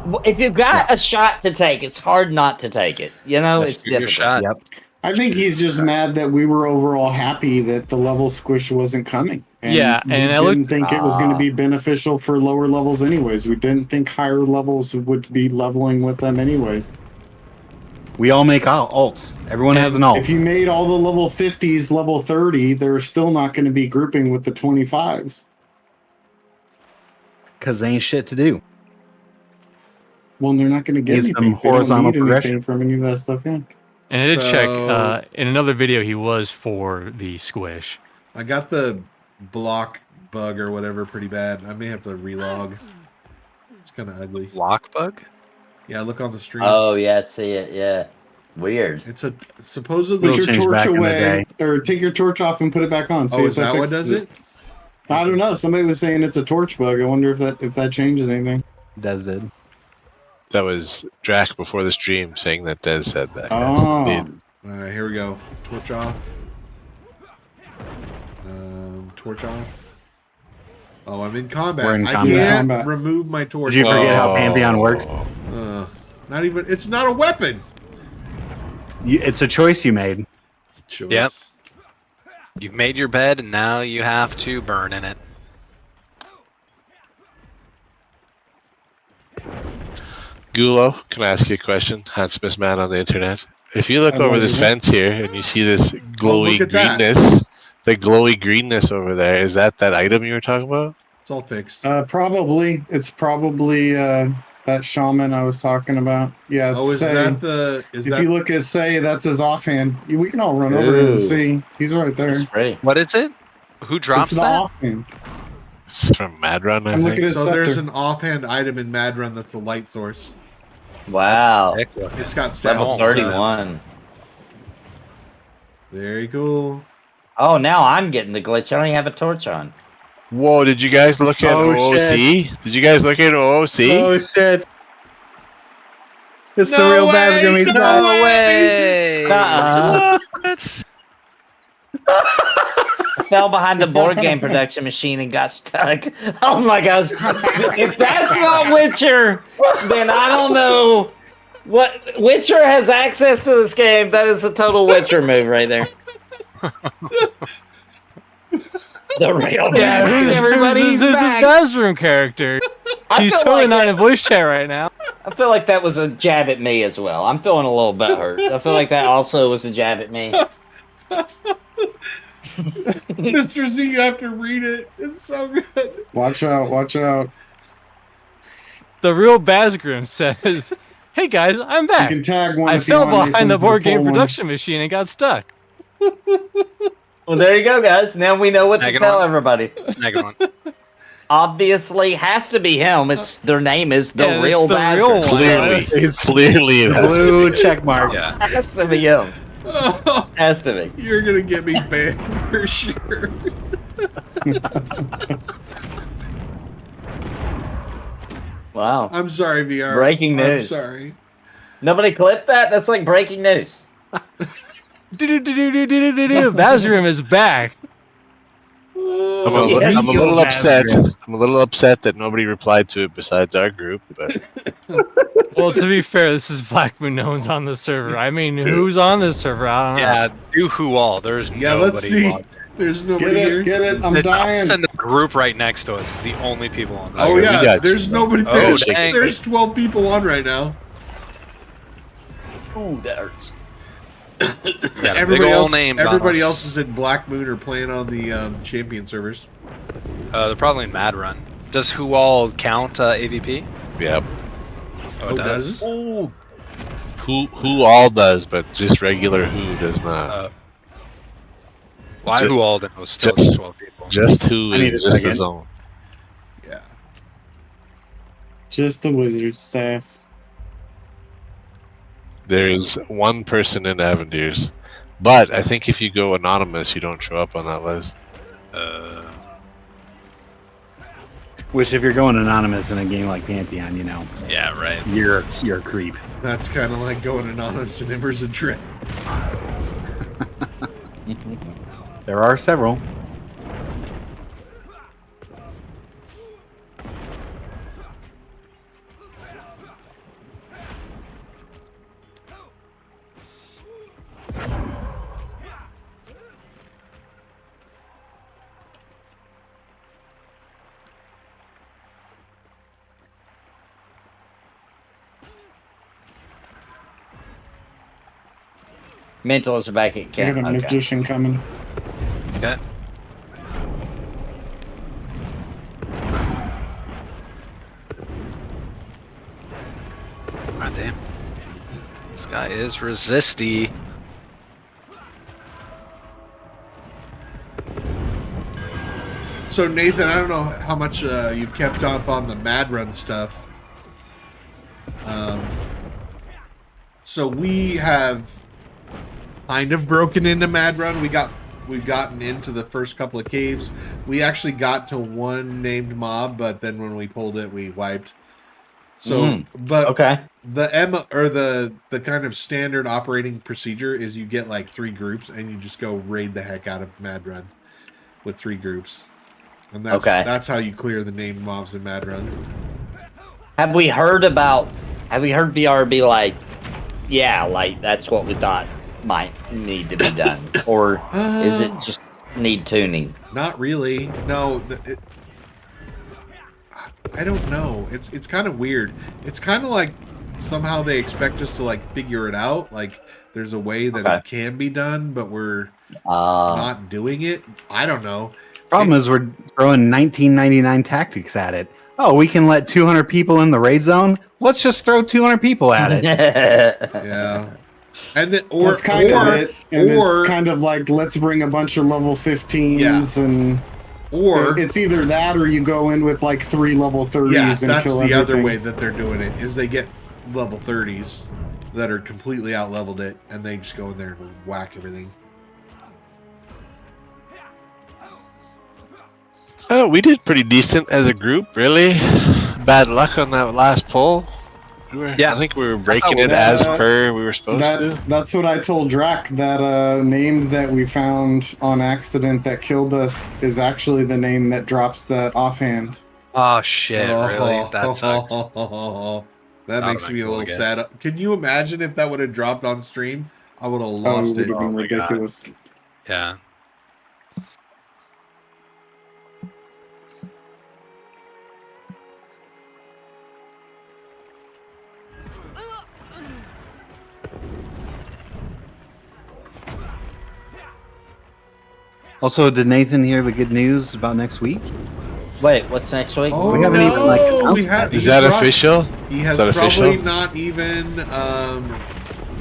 Well, if you've got a shot to take, it's hard not to take it. You know,
Just
it's
shoot your
difficult.
shot.
Yep.
I think he's just mad that we were overall happy that the level squish wasn't coming.
Yeah,
we
and I
didn't
looked-
think it was going to be beneficial for lower levels anyways. We didn't think higher levels would be leveling with them anyways.
We all make alts. Everyone has an alt.
If you made all the level 50s level 30, they're still not going to be grouping with the 25s.
Because they ain't shit to do.
Well, they're not going to get
Needs some
anything. They don't
horizontal
need
progression.
anything from any of that stuff, yeah.
And I did check
So-
in another video. He was for the squish.
I got the block bug or whatever pretty bad. I may have to relog. It's kind of ugly.
Lock bug?
Yeah, look on the stream.
Oh, yeah, I see it. Yeah. Weird.
It's a supposedly.
Put your
change
torch
back in the
away, or take your torch off and put it back on. See
Oh,
if
is that what
fixes
does it?
I don't know. Somebody was saying it's a torch bug. I wonder if that changes anything.
Des did.
That was Drac before the stream saying that Des said that.
Oh.
Indeed.
All right, here we go. Torch off. Torch off. Oh, I'm in combat.
We're in
I
combat.
can't
Combat.
remove my torch.
Did you forget how
Oh.
Pantheon works?
Not even. It's not a weapon.
It's a choice you made.
It's a choice.
Yep. You've made your bed, and now you have to burn in it.
Gulo, can I ask you a question? Handsomest man on the internet. If you look
I
over
love
this
it.
fence here and you see this glowy
look at that.
greenness, the glowy greenness over there, is that item you were talking about?
It's all fixed.
Probably. It's probably that shaman I was talking about. Yeah. It's
Oh, is
Say.
that the? Is
If
that?
you look at Say, that's his offhand. We can all run over him
Ooh.
and see. He's right there.
That's pretty.
What is it? Who drops
It's the
that?
offhand.
It's from Mad Run, I
I'm
think.
looking at
So there's
Scepter.
an offhand item in Mad Run that's a light source.
Wow.
Heck yeah.
It's got stats.
Level
and stuff.
31.
Very cool.
Oh, now I'm getting the glitch. I don't even have a torch on.
Whoa, did you guys look at
Oh,
OOC? Did you guys look at OOC?
Oh shit! It's
No
the real
way,
Bazgrim. He's
no
back.
way!
Uh-uh.
What?
I fell behind the board game production machine and got stuck. Oh my gosh. If that's not Witcher, then I don't know. What Witcher has access to this game. That is a total Witcher move right there. The real
Yeah,
Bazgrim.
everybody's this
back.
Bazgrim character.
I
He's
feel
totally
like
not
that-
in voice chat right now.
I feel like that was a jab at me as well. I'm feeling a little bit hurt. I feel like that also was a jab at me.
Mr. Z, you have to read it. It's so good.
Watch out! Watch out!
The real Bazgrim says, "Hey guys, I'm
You
back.
can tag one.
I
if you
fell
want, Nathan,
behind the
to
board
pull
game
one.
production machine and got stuck."
Well, there you go, guys. Now we know what to
Second
tell
one.
everybody.
Negative one.
Obviously, has to be him. It's their name is the
Yeah,
real
it's the
Bazgrim.
real one.
Clearly it has to
Blue
be.
check mark.
Yeah.
Has to be him.
Oh,
Has to be.
you're gonna get me banned for sure.
Wow.
I'm sorry, VR.
Breaking
I'm
news.
sorry.
Nobody clipped that? That's like breaking news.
Bazgrim is back.
I'm a little upset. I'm a little upset that nobody replied to it besides our group. But
Well, to be fair, this is Black Moon. No one's on the server. I mean, who's on this server? I don't know.
Yeah, do who all. There's
Yeah,
nobody
let's see.
logged.
There's
Get
nobody here.
it! Get it! I'm
The
dying.
top in the group right next to us is the only people on this.
Oh
we
yeah,
got
there's
you.
nobody.
Oh,
There's,
dang.
there's 12 people on right now.
Ooh, that hurts.
Got a
everybody
big ol'
else,
name on
everybody
us.
else is in Black Moon or playing on the champion servers.
They're probably in Mad Run. Does who all count AVP?
Yep.
Oh, it does.
Ooh. Who all does, but just regular who does not.
Why
Ju-
who all then was still
just-
12 people.
Just who
I need
is
a
just
second.
his own.
Yeah.
Just the wizard staff.
There's one person in Avendiers, but I think if you go anonymous, you don't show up on that list.
Which, if you're going anonymous in a game like Pantheon, you know,
Yeah, right.
you're a creep.
That's kind of like going anonymous in Embers and Dread.
There are several.
Mentals are back at
I
camp.
got a
Okay.
magician coming.
Okay. God damn. This guy is resisty.
So Nathan, I don't know how much you've kept up on the Mad Run stuff. So we have kind of broken into Mad Run. We've gotten into the first couple of caves. We actually got to one named mob, but then when we pulled it, we wiped. So, but
Okay.
the kind of standard operating procedure is you get like 3 groups and you just go raid the heck out of Mad Run with 3 groups. And that's how you clear the named mobs in Mad Run.
Have we heard VR be like, yeah, like that's what we thought might need to be done? Or is it just need tuning?
Not really. No, I don't know. It's kind of weird. It's kind of like somehow they expect us to like figure it out. Like there's a way that it can be done, but we're not doing it. I don't know.
Problem is, we're throwing 1999 tactics at it. Oh, we can let 200 people in the raid zone. Let's just throw 200 people at it.
Yeah. And then,
That's kind of it. And it's kind of like, let's bring a bunch of level 15s and...
Or
it's either that or you go in with like 3 level 30s
yeah,
and
that's
kill
the
everything.
other way that they're doing it is they get level 30s that are completely out leveled it, and they just go in there and whack everything.
Oh, we did pretty decent as a group, really. Bad luck on that last pull. I think we were breaking it as per we were supposed to.
That's what I told Drac. That name that we found on accident that killed us is actually the name that drops that offhand.
Oh shit! Really? That sucks.
That makes me a little sad. Can you imagine if that would have dropped on stream? I would have lost it.
It would have been ridiculous.
Yeah.
Also, did Nathan hear the good news about next week?
Wait, what's next week?
Oh,
We haven't
no.
even, like, announced that.
Is that official?
He has
Is that
probably
official?
not even,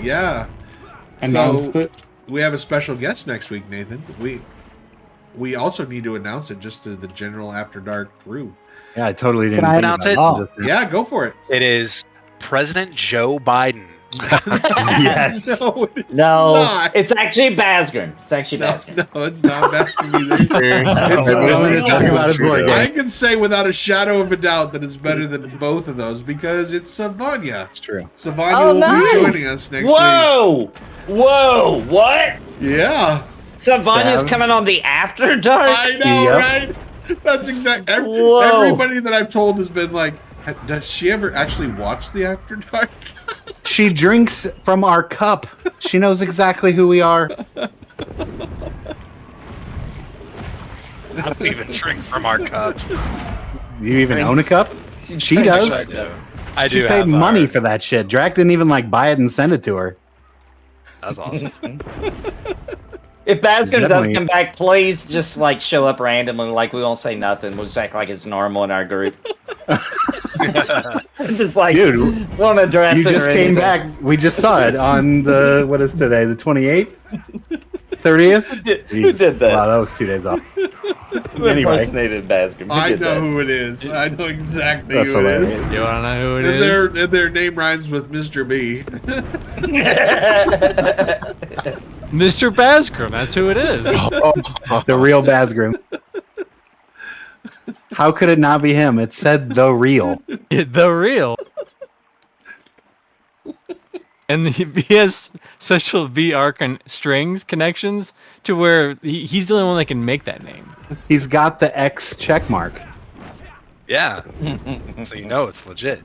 yeah.
Announced it.
We have a special guest next week, Nathan. We also need to announce it just to the general After Dark crew.
Yeah, I totally didn't
Can I
think
announce
about
it?
Just now.
Yeah, go for it.
It is President Joe Biden.
Yes.
No, it's
No,
not.
it's actually Bazgrim. It's actually
No,
Bazgrim.
no, it's not Baskin either.
Everybody's gonna talk about his board
I
game.
can say without a shadow of a doubt that it's better than both of those because it's Savanya.
That's true.
Savanya
Oh,
will
nice.
be joining us next
Whoa! Whoa! What?
week. Yeah,
Savannah's
Sav?
coming on the After Dark?
I know,
Yep.
right? That's exactly.
Whoa.
Everybody that I've told has been like, does she ever actually watch the After Dark?
She drinks from our cup. She knows exactly who we are.
I don't even drink from our cup.
You even own a cup? She does.
I
She
do.
paid
have
money
our-
for that shit. Drac didn't even like buy it and send it to her.
That's awesome.
If Bazgrim does
Definitely-
come back, please just like show up randomly. Like we won't say nothing. We'll just act like it's normal in our group. Just like
Dude,
won't address
you
it
just
or
came
anything.
back. We just saw it on the what is today? The 28th, 30th.
Who did
Jeez.
that?
Wow, that was 2 days off.
Who
Anyway.
impersonated Bazgrim? Who
I
did
know
that?
who it is. I know exactly
That's
who it
hilarious.
is.
You wanna know who it
And
is?
their name rhymes with Mr. B.
Mr. Bazgrim, that's who it is.
The real Bazgrim. How could it not be him? It said the real.
The real. And he has special VR strings connections to where he's the only one that can make that name.
He's got the X check mark.
Yeah. So you know it's legit.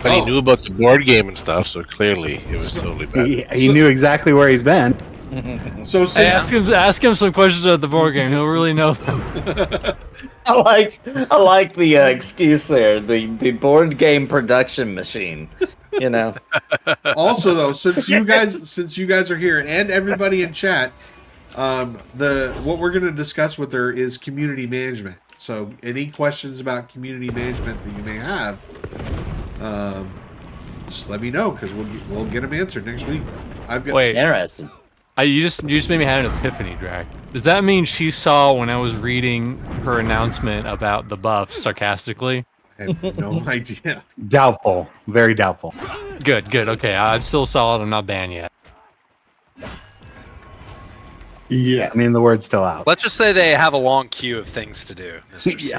But he knew about the board game and stuff, so clearly it was totally bad.
He knew exactly where he's been.
So
Hey,
since
ask him some questions about the board game. He'll really know.
I like the excuse there. The board game production machine. You know.
also though, since you guys are here and everybody in chat, what we're going to discuss with her is community management. So any questions about community management that you may have, just let me know because we'll get them answered next week. I've got
Wait,
Interesting.
you just made me have an epiphany, Drac. Does that mean she saw when I was reading her announcement about the buffs sarcastically?
I have no idea.
Doubtful. Very doubtful.
Good. Okay, I'm still solid. I'm not banned yet.
Yeah.
I mean, the word's still out.
Let's just say they have a long queue of things to do, Mr. C.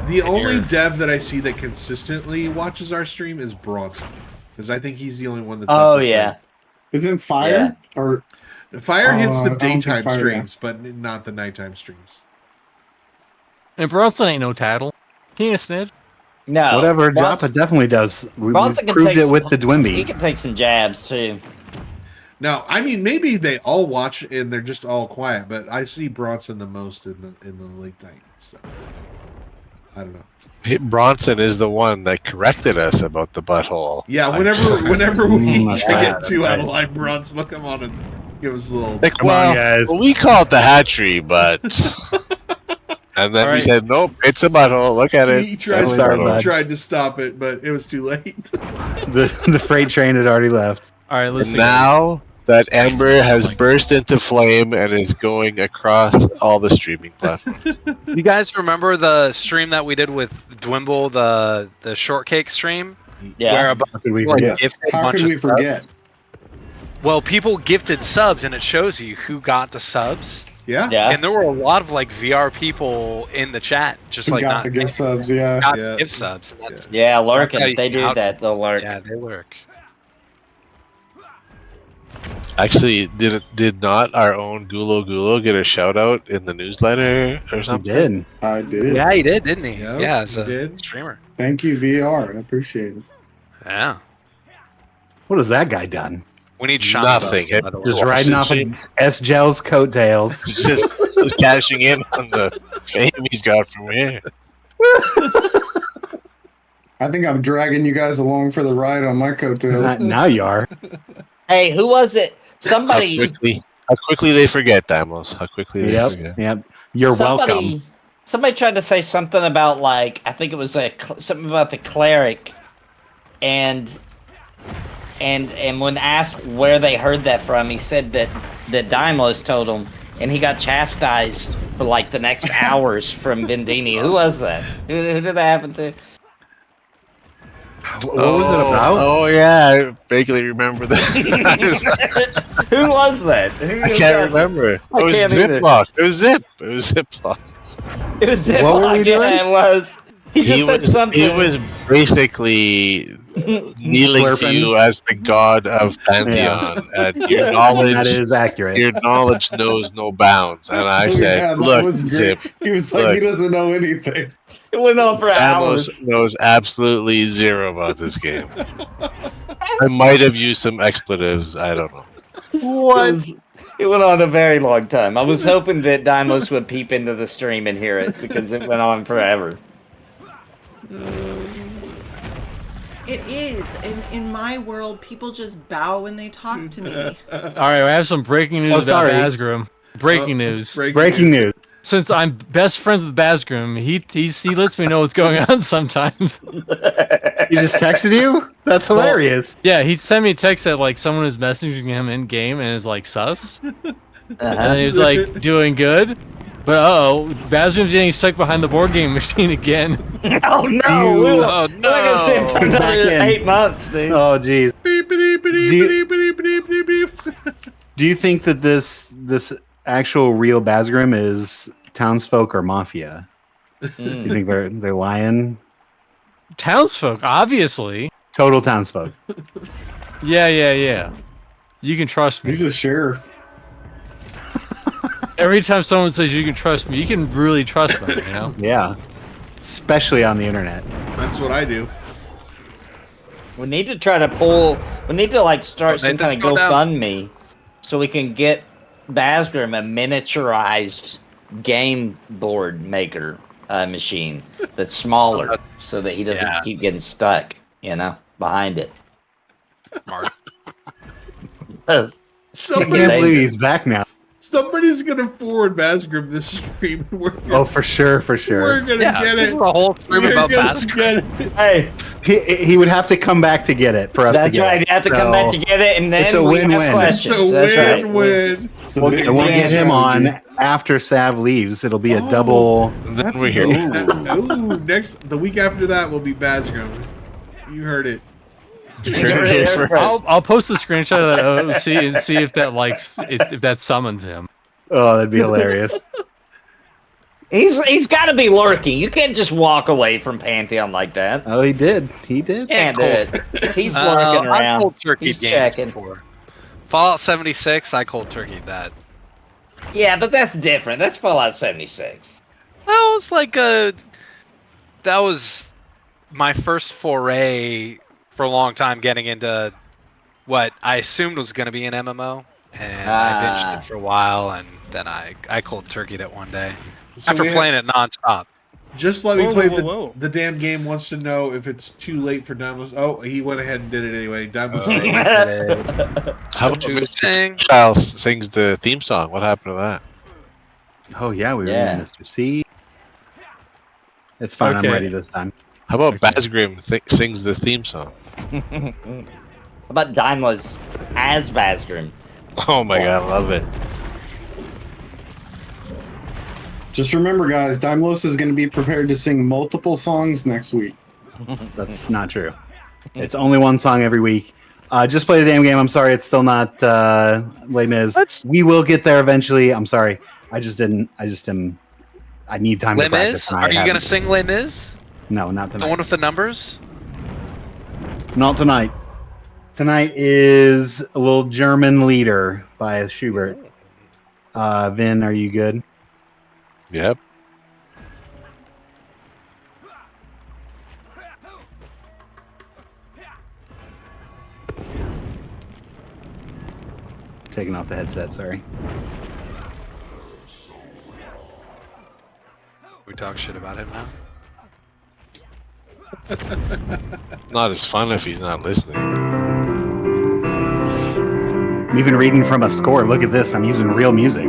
The only
you're-
dev that I see that consistently watches our stream is Bronson, because I think he's the only one that's.
Oh
up to
yeah.
Isn't Fire or
Fire hits
I
the
don't think
daytime
Fire-
streams, but not the nighttime streams.
And Bronson ain't no tattle. He ain't a snitch.
No.
Whatever
Bronson-
Joppa definitely does. We
Bronson can
proved
take
it with
some-
the
He
Dwimby.
can take some jabs too.
Now, I mean, maybe they all watch and they're just all quiet, but I see Bronson the most in the late night stuff. I don't know.
Bronson is the one that corrected us about the butthole.
Yeah, whenever we
That's
try to
right,
get too
that's
out of line, Bronson will come on and give us a little.
Like,
Come on, guys.
we call it the hatchery, but and then
All
we
right.
said, nope, it's a butthole. Look at it.
He tried,
That's a
Sorry,
he
butthole.
bud.
tried to stop it, but it was too late.
The freight train had already left.
All right, listen.
And now that Ember has burst into flame and is going across all the streaming platforms.
You guys remember the stream that we did with Dwimble, the shortcake stream?
Yeah.
Where a bunch
How could we
of people
forget?
gifted
How
bunch
could
of
we forget?
subs? Well, people gifted subs, and it shows you who got the subs.
Yeah.
Yeah.
And there were a lot of like VR people in the chat, just
Who
like
got
not
the gift subs? Yeah.
not
Yeah.
gift subs. And that's,
Yeah, lurking.
That's how you
If they
see
do
how-
that, they'll lurk.
yeah, they lurk.
Actually, did not our own Gulo get a shout out in the newsletter or
We
something?
did.
I did.
Yeah, he did, didn't he?
Yep,
Yeah, as
he
a
did.
streamer.
Thank you, VR. I appreciate it.
Yeah.
What has that guy done?
We need shiny
Nothing.
buffs, by the way.
Just
Watch
riding
this
off
shit.
of S. Gel's coattails.
Just cashing in on the fame he's got from here.
I think I'm dragging you guys along for the ride on my coattails.
Now you are.
Hey, who was it?
How
Somebody.
quickly they forget, Damos. How quickly they
Yep.
forget.
Yep. You're welcome.
Somebody tried to say something about like I think it was something about the cleric, and when asked where they heard that from, he said that Daimos told him, and he got chastised for like the next hours from Bendini. Who was that? Who did that happen to?
What was it about?
Oh yeah, I vaguely remember that.
Who was that? Who
I
was
can't
that?
remember. It
I
was
can't either.
Ziploc. It was Zip. It was Ziploc.
It was Ziploc.
What were we doing?
Yeah, it was. He just said something.
He was basically kneeling to
Slurping.
you as the god of Pantheon. And your knowledge,
That is accurate.
your knowledge knows no bounds. And I
Yeah,
said,
that
"Look,
was great.
Zip,
He was like, he
Look.
doesn't know anything.
It went on for hours.
Damos knows absolutely zero about this game. I might have used some expletives. I don't know.
It went on a very long time. I was hoping that Dimos would peep into the stream and hear it because it went on forever.
It is. In my world, people just bow when they talk to me.
All right, I have some breaking news about
sorry.
Bazgrim. Breaking news.
Breaking news.
Since I'm best friends with Bazgrim, he lets me know what's going on sometimes.
He just texted you? That's hilarious.
Yeah, he sent me a text that like someone is messaging him in game and is like sus, and he was like doing good. But Bazgrim's getting stuck behind the board game machine again.
Oh no! We're not gonna see him for another 8 months, dude.
Oh jeez. Do you think that this actual real Bazgrim is townsfolk or mafia? You think they're lying?
Townsfolk, obviously.
Total townsfolk.
Yeah. You can trust me.
He's a sheriff.
Every time someone says you can trust me, you can really trust them, you know?
Yeah. Especially on the internet.
That's what I do.
We need to try to start some kind of GoFundMe so we can get Bazgrim a miniaturized game board maker machine that's smaller so that he doesn't keep getting stuck, behind it.
Smart.
I can't believe he's back now.
Somebody's gonna forward Bazgrim this stream.
For sure.
We're gonna get it.
This is a whole stream about Bazgrim.
Hey,
he would have to come back to get it for us to get it.
That's right. You have to come back to get it, and then
it's a
we
win-win.
have questions.
It's a
That's
win-win.
Right.
And we'll get him on after Sav leaves. It'll be a double.
Then we're here.
The week after that will be Bazgrim. You heard it.
I'll post the screenshot of that OC and see if that if that summons him.
Oh, that'd be hilarious.
He's got to be lurking. You can't just walk away from Pantheon like that.
Oh, he did. He did.
Can't do it. He's lurking
I've
around.
cold turkey
He's
games
checking.
before. Fallout 76, I cold turkeyed that.
Yeah, but that's different. That's Fallout 76.
That was my first foray for a long time getting into what I assumed was going to be an MMO, and I binged it for a while, and then I cold turkeyed it one day after playing it nonstop.
Just let me play the damn game. Wants to know if it's too late for downloads. Oh, he went ahead and did it anyway. Download.
How about if Child sings the theme song? What happened to that?
Oh yeah, we were in Mr. C. It's fine.
Okay.
I'm ready this time.
How about Bazgrim sings the theme song?
How about Daimos as Bazgrim?
Oh my god, I love it.
Just remember, guys, Daimlos is going to be prepared to sing multiple songs next week.
That's not true. It's only one song every week. Just play the damn game. I'm sorry, it's still not Les Mis. We will get there eventually. I'm sorry. I need time
Les
to practice.
Mis? Are you gonna sing Les Mis?
No, not tonight.
The one with the numbers?
Not tonight. Tonight is a little German Lieder by Schubert. Vin, are you good?
Yep.
Taking off the headset, sorry.
We talk shit about him now.
Not as fun if he's not listening.
I'm even reading from a score. Look at this. I'm using real music.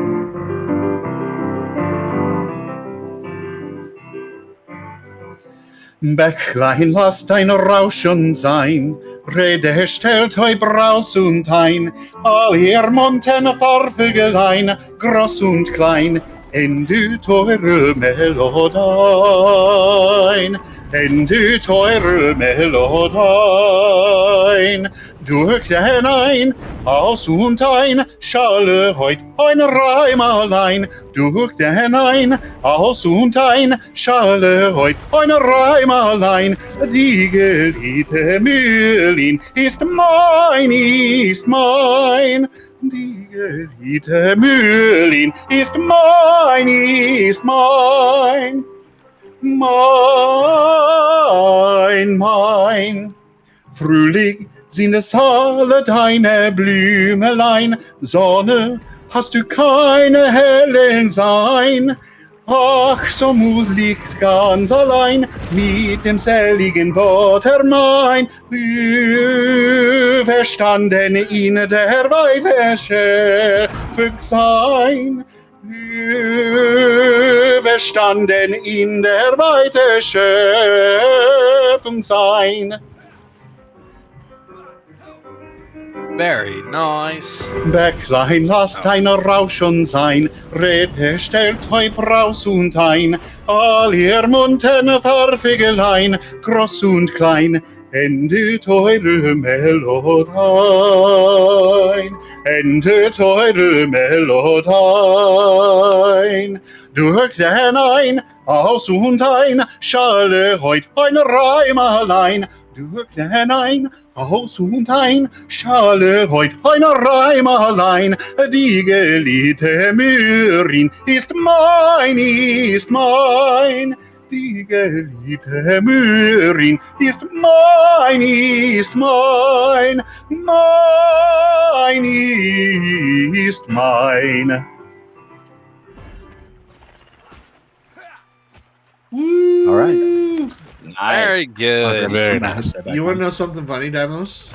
Bächlein, lass dein Rauschen sein, Rede stellt heu Braus und ein, all ihr Monten Farvögelein, groß und klein, en du teure Melodein, en du teure Melodein, durch den ein, aus und ein, Schale heut ein Reim allein, durch den ein, aus und ein, Schale heut ein Reim allein, die geliebte Mühlin ist mein, die geliebte Mühlin ist mein, mein. Frühling sind es alle deine Blümelein, Sonne hast du keine hellen sein, Ach, so Mut liegt ganz allein mit dem seligen Buttermine, verstanden in der Weite schäfig sein. Verstanden in der Weite schöpfen sein.
Very nice.
Bäcklein, lasst ein Rauschen sein, Rede stellt heut raus und ein, all ihr munten Farfigelein, groß und klein, endet eure Melodein, endet eure Melodein. Durch den ein, aus und ein, schalle heut ein Reim allein, durch den ein, aus und ein, schale heut ein Reim allein, die geliebte Mörin ist mein, die geliebte Mörin ist mein, mein ist mein.
Woo!
All right.
Very good.
Very nice.
You want to know something funny, Demos?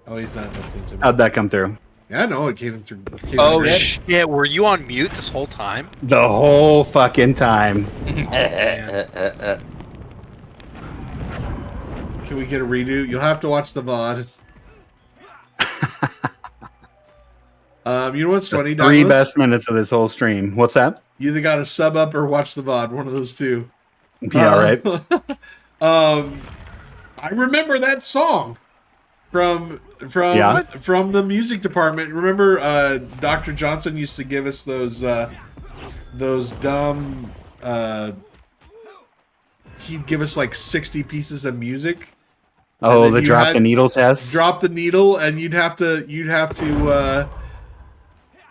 Oh, he's not listening to me.
How'd that come through?
Yeah, I know it came through.
Oh shit! Were you on mute this whole time?
The whole fucking time.
Can we get a redo? You'll have to watch the VOD. You know what's funny?
The three
Douglas?
best minutes of this whole stream. What's that?
You either got to sub up or watch the VOD. One of those two.
Yeah, right.
I remember that song from the music department. Remember, Dr. Johnson used to give us those dumb. He'd give us like 60 pieces of music.
Oh, the drop the needle test.
Drop the needle, and you'd have to.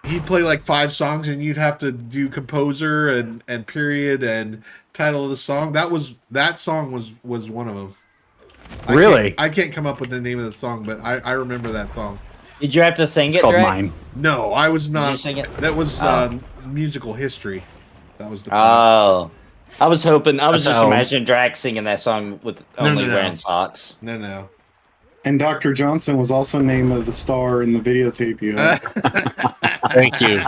He'd play like 5 songs, and you'd have to do composer and period and title of the song. That song was one of them.
Really?
I can't come up with the name of the song, but I remember that song.
Did you have to sing
It's
it,
called
Drake?
Mine.
No, I was not.
Did you sing it?
That was musical history. That was the class.
Oh. I was hoping, I was
That's
just
how-
imagining Drax singing that song with only
no.
wearing socks.
No.
And Dr. Johnson was also named the star in the videotape you had.
Thank you.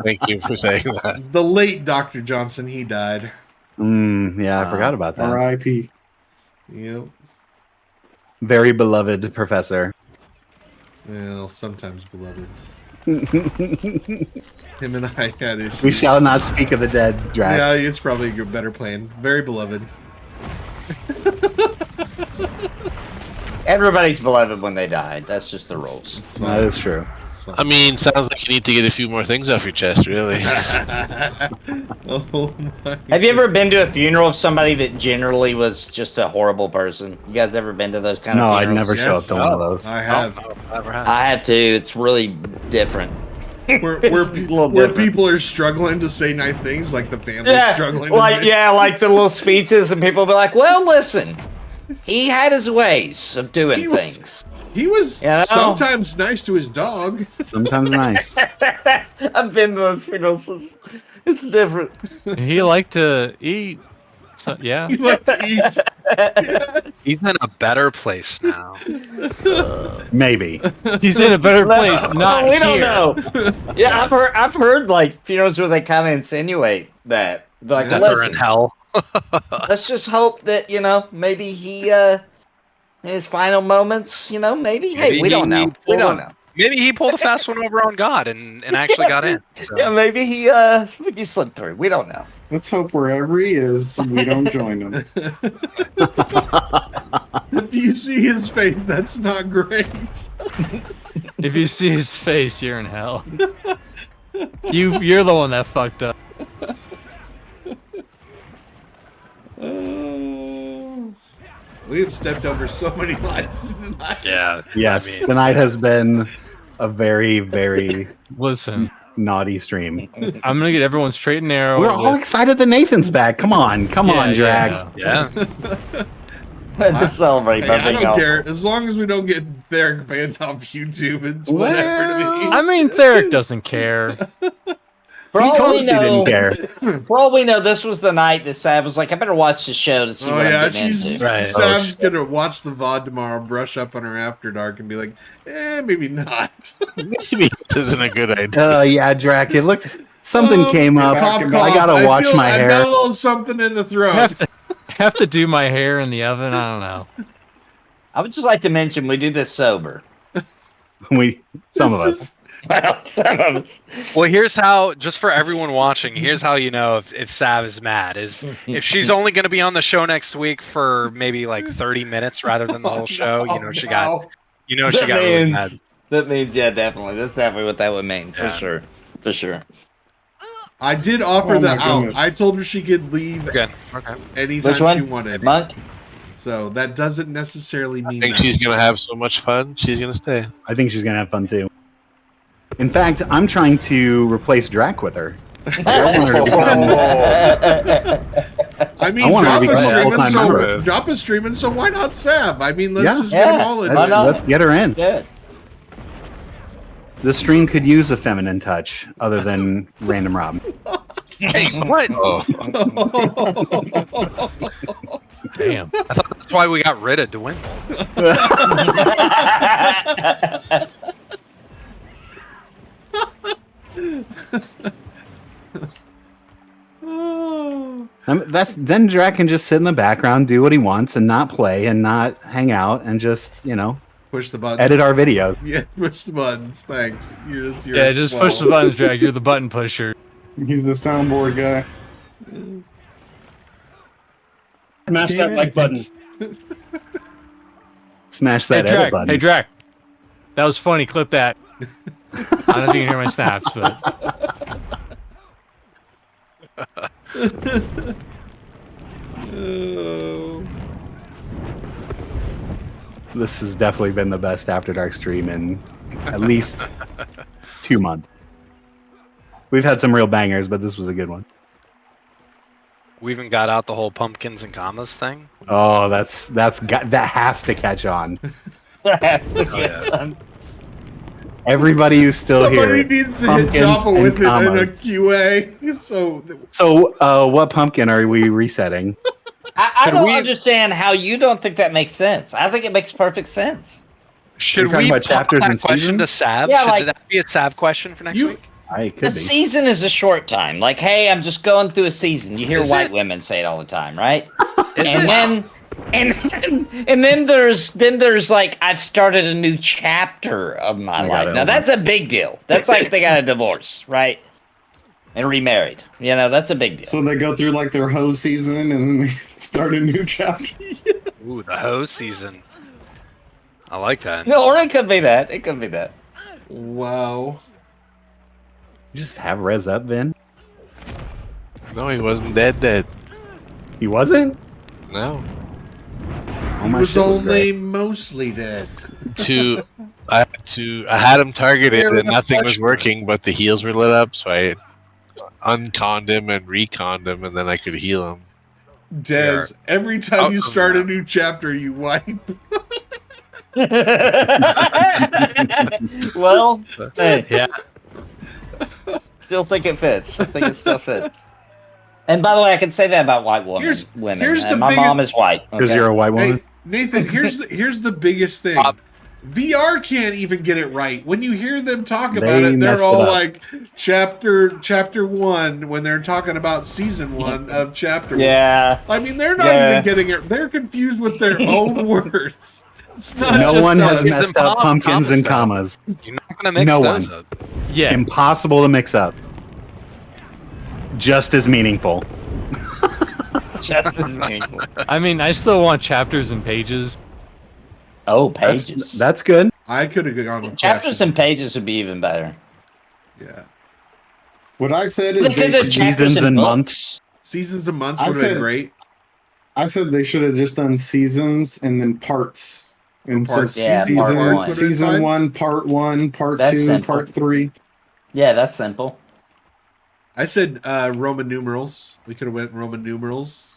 Thank you for saying that.
The late Dr. Johnson, he died.
Yeah, I forgot about that.
R.I.P.
Yep.
Very beloved professor.
Well, sometimes beloved. Him and I had issues.
We shall not speak of the dead, Drax.
Yeah, it's probably a better plan. Very beloved.
Everybody's beloved when they died. That's just the rules.
It's
That is true.
It's fine.
I mean, sounds like you need to get a few more things off your chest, really.
Oh my.
Have you ever been to a funeral of somebody that generally was just a horrible person? You guys ever been to those kind
No,
of
I'd
funerals?
never show up
Yes.
to one of those.
I have.
Never had.
I have to. It's really different.
Where
It's a little different.
people are struggling to say nice things, like the family's
Yeah,
struggling
like
to say.
like the little speeches, and people be like, "Well, listen, he had his ways of doing
He was-
things."
He was
You know?
sometimes nice to his dog.
Sometimes nice.
I've been to those funerals. It's different.
He liked to eat. So, yeah.
He liked to eat. Yes.
He's in a better place now.
Maybe.
He's in a better place, not
we
here.
don't know. Yeah, I've heard like funerals where they kind of insinuate that. They're like,
That they're
listen,
in hell.
let's just hope that maybe he in his final moments, maybe. Hey,
Maybe
we don't know. We
pulled
don't
a-
know.
Maybe he pulled a fast one over on God and actually got in. So.
Yeah, maybe he slipped through. We don't know.
Let's hope wherever he is, we don't join him.
If you see his face, that's not great.
If you see his face, you're in hell. You're the one that fucked up.
We have stepped over so many lines tonight.
Yeah.
Yes,
I mean-
tonight has been a very, very
Listen,
naughty stream.
I'm gonna get everyone straight and narrow.
We're all
with-
excited that Nathan's back. Come on, come on, Drag.
Yeah.
To celebrate
Hey,
by
I
being
don't
all-
care. As long as we don't get Theric banned off YouTube, it's whatever to me.
I mean, Theric doesn't care.
For
He
all
told
we
us he didn't
know,
care.
for all we know, this was the night that Sav was like, "I better watch the show to see
Oh
what
yeah,
I'm getting
she's
into."
Right.
Sav's gonna watch the VOD tomorrow, brush up on her After Dark, and be like, maybe not.
Maybe this isn't a good idea.
Yeah, Drac. It looked something came up.
Cough,
I
cough.
gotta wash my
I've
hair.
got a little something in the throat.
Have to do my hair in the oven. I don't know.
I would just like to mention we do this sober.
Some of us.
Well, some of us.
Well, here's how, just for everyone watching, here's how you know if Sav is mad, is if she's only going to be on the show next week for maybe like 30 minutes rather than the whole show, she got really mad.
That means, yeah, definitely. That's definitely what that would mean,
Yeah.
for sure.
I did offer
Oh,
that
my
out.
goodness.
I told her she could leave
Okay. Okay.
anytime
Which one?
she wanted.
Monk?
So that doesn't necessarily
I
mean
think
that.
she's gonna have so much fun. She's gonna stay.
I think she's gonna have fun too. In fact, I'm trying to replace Drac with her. I want her to become.
I mean,
I want her to become a
streaming,
full-time
so
member.
Drop is streaming, so why not Sav? I mean, let's
Yeah.
just get them all in.
Why not?
Let's get her in.
Good.
The stream could use a feminine touch other than Random Rob.
Hey, what?
Oh,
Damn.
I thought that's why we got rid of Dwayne.
Then Drac can just sit in the background, do what he wants, and not play and not hang out and just
Push the buttons.
edit our videos.
Yeah, push the buttons. Thanks. You're
Yeah, just
swell.
push the buttons, Drag. You're the button pusher.
He's the soundboard guy.
Smash that like button.
Smash
Hey,
that edit
Drac.
button.
Hey, Drac. That was funny. Clip that. I don't know if you can hear my snaps, but
This has definitely been the best After Dark stream in at least 2 months. We've had some real bangers, but this was a good one.
We even got out the whole pumpkins and commas thing.
Oh, that has to catch on.
Yeah.
Everybody who's still
Somebody
here.
needs to hit
pumpkins
Joppa
and
with it in a
commas.
QA. So
So, what pumpkin are we resetting?
I
Could
don't
we-
understand how you don't think that makes sense. I think it makes perfect sense.
Should
talking
we
about
pop
chapters
that
and
question
seasons?
to Sav?
Yeah,
Should
like-
that be a Sav question for next week?
I could
The
be.
season is a short time. Like, hey, I'm just going through a season. You hear
Is
white
it?
women say it all the time, right?
Is
and
it?
then there's like I've started a new chapter of my
I got
life.
it.
Now that's a big deal. That's like they got a divorce, right? And remarried. That's a big deal.
So they go through like their hoe season and then they start a new chapter.
Ooh, the hose season. I like that.
No, or it could be that. It could be that.
wow.
Just have Rez up, Vin.
no, he wasn't dead.
He wasn't?
No.
Oh,
He
my
was
shit was
only
great.
mostly dead.
I had him targeted and nothing was working, but the heals were lit up, so I unconned him and reconned him, and then I could heal him.
Dez, every time you
Outcome
start a
now.
new chapter, you wipe.
Well, hey,
Yeah.
still think it fits. I think it still fits. And by the way, I can say that about white women.
Here's the
my
biggest-
mom is white.
Because
okay?
you're a white woman?
Hey, Nathan, here's the biggest thing. VR can't even get it right. When you hear them talk about
They
it,
messed
they're all
it up.
like chapter 1 when they're talking about season 1 of chapter 1.
Yeah.
I mean, they're not
Yeah.
even getting it. They're confused with their own words. It's not
No
just
one has
us.
It's
messed up
impossible
pumpkins and
commas,
commas.
You're not gonna mix
No
those
one.
up.
yeah.
Impossible to mix up. Just as meaningful.
Just as meaningful.
I mean, I still want chapters and pages.
Oh, pages.
That's good.
I could have gone with
Chapters and pages would be even better.
Yeah.
What I said is
Look at
they
the
should,
chapters
seasons and
books.
months.
Seasons and months
I
would have been
said-
great.
I said they should have just done seasons and then parts. And
Parts.
so
Yeah,
season,
part one.
season 1, part 1, part
That's
2,
simple.
part 3.
Yeah, that's simple.
I said Roman numerals. We could have went Roman numerals.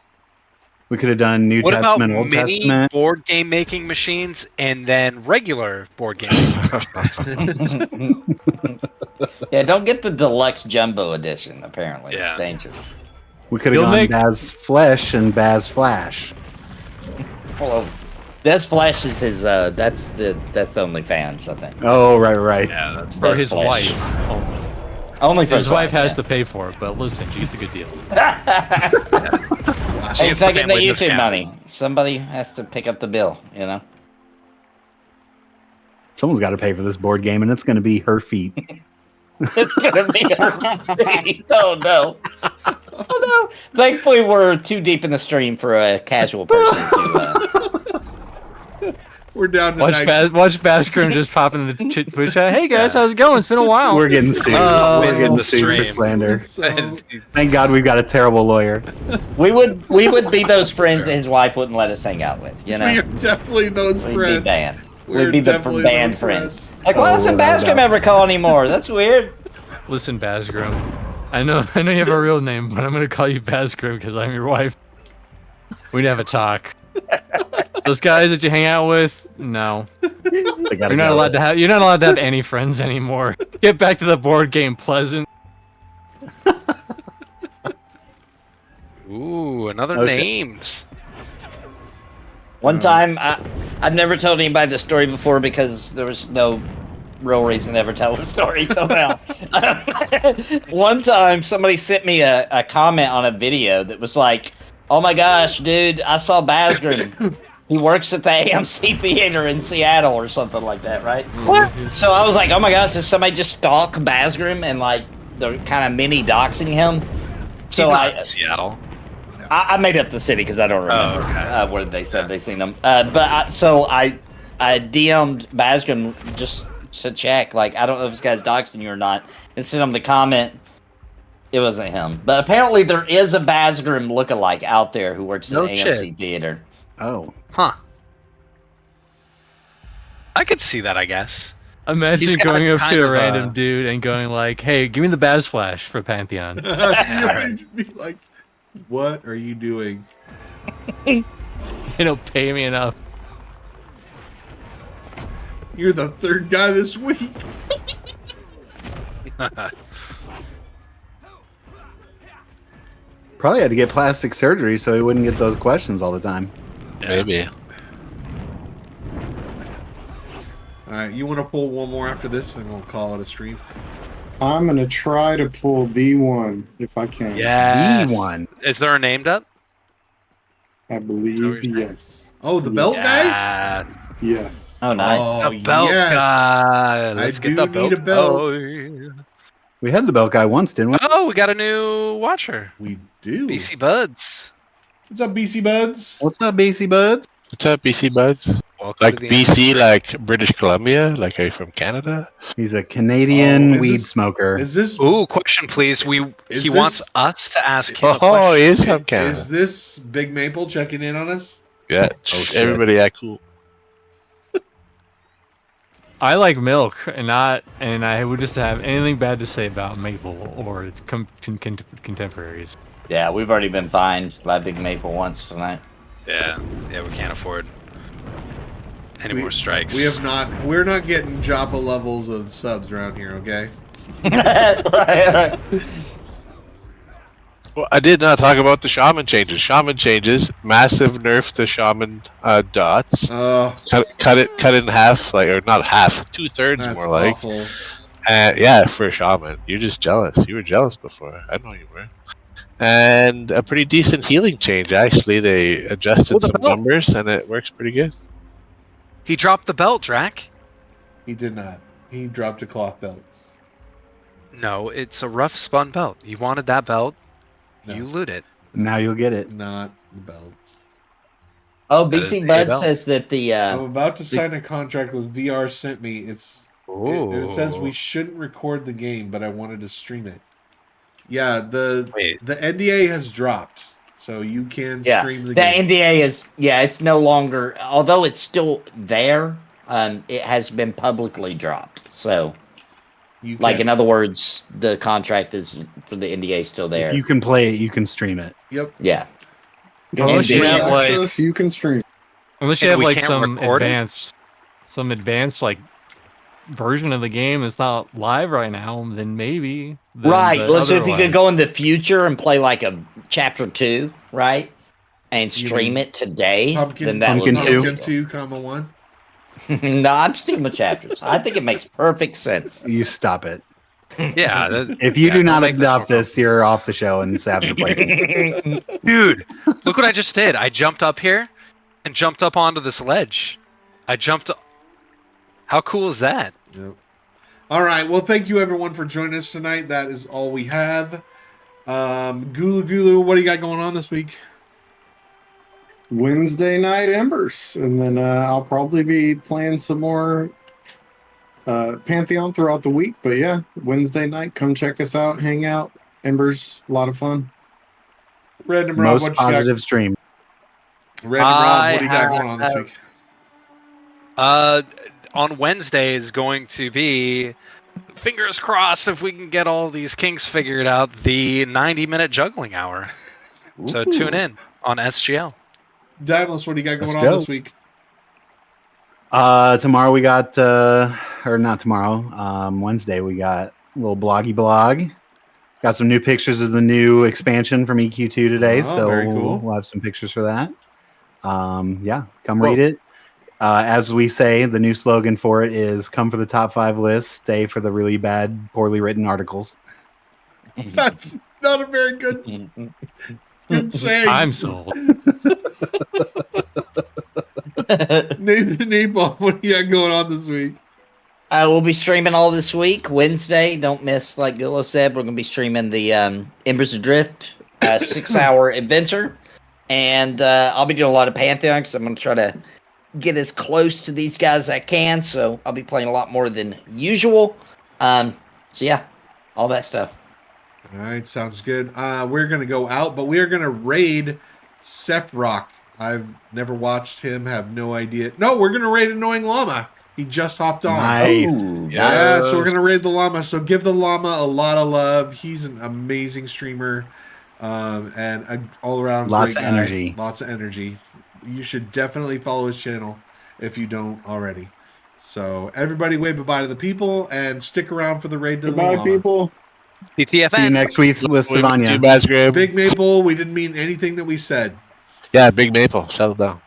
We could have done New
What about
Testament, Old
mini
Testament.
board game making machines and then regular board game making machines?
Yeah, don't get the deluxe jumbo edition. Apparently,
Yeah.
it's dangerous.
We could have
You'll
gone
make-
Baz Flesh and Baz Flash.
Well, that's Flash is his. That's the OnlyFans, I think.
Oh, right.
Yeah, that's
For his
Flash.
wife. Only.
Only for
His wife has
yeah.
to pay for it, but listen, she gets a good deal.
She
Hey,
gets
it's
the
like getting the
family
YouTube
discount.
money. Somebody has to pick up the bill, you know.
Someone's got to pay for this board game, and it's going to be her feet.
It's gonna be. Oh no! Oh no! Thankfully, we're too deep in the stream for a casual person to.
We're down to
Watch
night-
Bazgrim just pop in the Twitch chat. Hey guys, how's it going? It's been a while.
We're getting sued.
Oh,
We're getting
the
sued for
stream.
slander.
So,
Thank God we've got a terrible lawyer.
We would be those friends that his wife wouldn't let us hang out with. You know,
we are definitely those
we'd
friends.
be banned.
We're
We'd be the
definitely
banned
those
friends. Like, why
Oh,
doesn't
without a
Bazgrim
doubt.
ever call anymore? That's weird.
Listen, Bazgrim. I know you have a real name, but I'm gonna call you Bazgrim because I'm your wife. We'd have a talk. Those guys that you hang out with, no.
They gotta
You're not
go.
allowed to have. You're not allowed to have any friends anymore. Get back to the board game, Pleasant.
Ooh, another
Oh, shit.
names.
One time, I've never told anybody the story before because there was no real reason to ever tell the story till now. One time, somebody sent me a comment on a video that was like, "Oh my gosh, dude, I saw Bazgrim. He works at the AMC Theater in Seattle," or something like that, right? What? So I was like, "Oh my gosh, did somebody just stalk Bazgrim and like they're kind of mini doxing him?" So
He's not in Seattle.
I made up the city because I don't remember where they said they seen him. But I DM'd Bazgrim just to check. Like, I don't know if this guy's doxing you or not. And sent him the comment. It wasn't him. But apparently there is a Bazgrim lookalike out there who works
No
at the AMC Theater.
Oh.
Huh. I could see that, I guess.
Imagine
He's got
going up
kind
to a
of
random dude and going like, "Hey, give me the Baz Flash for Pantheon."
You'd be like, what are you doing?
They don't pay me enough.
You're the third guy this week.
Probably had to get plastic surgery so he wouldn't get those questions all the time.
Maybe.
All right, you want to pull one more after this, and we'll call it a stream.
I'm gonna try to pull the one if I can.
Yeah.
D1.
Is there a named up?
I
what
believe
you're saying?
yes.
Oh, the belt guy.
Yeah.
Yes.
Oh, nice.
Oh,
The belt
yes.
guy. Let's
I
get
do
the
need a
belt.
belt.
We had the belt guy once, didn't we?
Oh, we got a new watcher.
We do.
BC Buds.
What's up, BC Buds?
What's up, BC Buds?
What's up, BC buds?
Welcome
Like
to the
BC, like British Columbia, like are you from Canada?
He's a Canadian
Oh, is
weed
this-
smoker.
Is this
Ooh, question please.
Is
He wants
this-
us to ask him a
Oh,
question.
he is from Canada.
is this Big Maple checking in on us?
Yeah,
shit.
everybody act cool.
I like milk, and I would just have anything bad to say about Maple or its contemporaries.
Yeah, we've already been fined by Big Maple once tonight.
Yeah, we can't afford any
We-
more strikes.
We're not getting Joppa levels of subs around here, okay?
right.
Well, I did not talk about the shaman changes. Shaman changes, massive nerf to shaman dots. Cut it in half, like or not half, 2/3
That's
more like.
awful.
Yeah, for a shaman, you're just jealous. You were jealous before. I know you were. And a pretty decent healing change. Actually, they adjusted
the
some
belt.
numbers, and it works pretty good.
He dropped the belt, Drac.
He did not. He dropped a cloth belt.
No, it's a rough spun belt. You wanted that belt.
No.
You loot it.
Now you'll get it.
Not the belt.
Oh,
That is
BC
a
Bud
belt.
says that the
I'm about to sign a contract with VR sent me. It says we shouldn't record the game, but I wanted to stream it. Yeah, the NDA has dropped, so you can stream the game.
NDA is it's no longer, although it's still there. It has been publicly dropped. So, in other words, the contract is for the NDA still there.
If you can play it, you can stream it.
Yep.
Yeah.
Unless you have like,
access, you can stream.
unless you
And
have
we
like
can't
some
record it?
advanced like version of the game that's not live right now, then maybe.
Right.
But
Let's see if you could
otherwise-
go in the future and play like a chapter 2, right? And stream
mean
it today.
Pumpkin,
then that
Pumpkin
would be
two.
Pumpkin 2, comma 1.
No, I'm sticking with chapters. I think it makes perfect sense.
You stop it.
Yeah.
If you
yeah,
do
don't
not
make this
adopt
more
this, you're off the show and Sav's replacing.
Dude, look what I just did. I jumped up here and jumped up onto this ledge. I jumped. How cool is that?
Yep. All right. Well, thank you everyone for joining us tonight. That is all we have. Gulu Gulu, what do you got going on this week?
Wednesday night Embers, and then I'll probably be playing some more Pantheon throughout the week. But yeah, Wednesday night, come check us out, hang out. Embers, a lot of fun.
Random Rob,
Most
what you
positive stream.
got? Random Rob, what do you got
I
going on this week?
On Wednesday is going to be, fingers crossed if we can get all these kinks figured out, the 90-minute juggling hour. So tune in on SGL.
Daedalus, what do you got going
Let's
on
go.
this week?
Tomorrow we got, or not tomorrow, Wednesday we got a little bloggy blog. Got some new pictures of the new expansion from EQ2 today,
Oh,
so
very cool.
we'll have some pictures for that. Yeah, come read it. As we say, the new slogan for it is "Come for the top 5 lists, stay for the really bad, poorly written articles."
That's not a very good saying.
I'm sold.
Napalm, what do you got going on this week?
I will be streaming all this week. Wednesday, don't miss, like Gillo said, we're going to be streaming the Embers Adrift 6-hour adventure. And I'll be doing a lot of Pantheon because I'm going to try to get as close to these guys as I can. So I'll be playing a lot more than usual. So yeah, all that stuff.
All right, sounds good. We're going to go out, but we are going to raid Sephiroth. I've never watched him, have no idea. No, we're going to raid Annoying Llama. He just hopped on.
Nice.
Yeah, so we're going to raid the llama. So give the llama a lot of love. He's an amazing streamer and an all-around
Lots
great
of
guy.
energy.
Lots of energy. You should definitely follow his channel if you don't already. So everybody wave bye-bye to the people and stick around for the raid to the
Goodbye,
llama.
people.
TTFN.
See you next week with
Too,
Savanya.
Bazgrim.
Big Maple, we didn't mean anything that we said.
Yeah, Big Maple. Shut it down.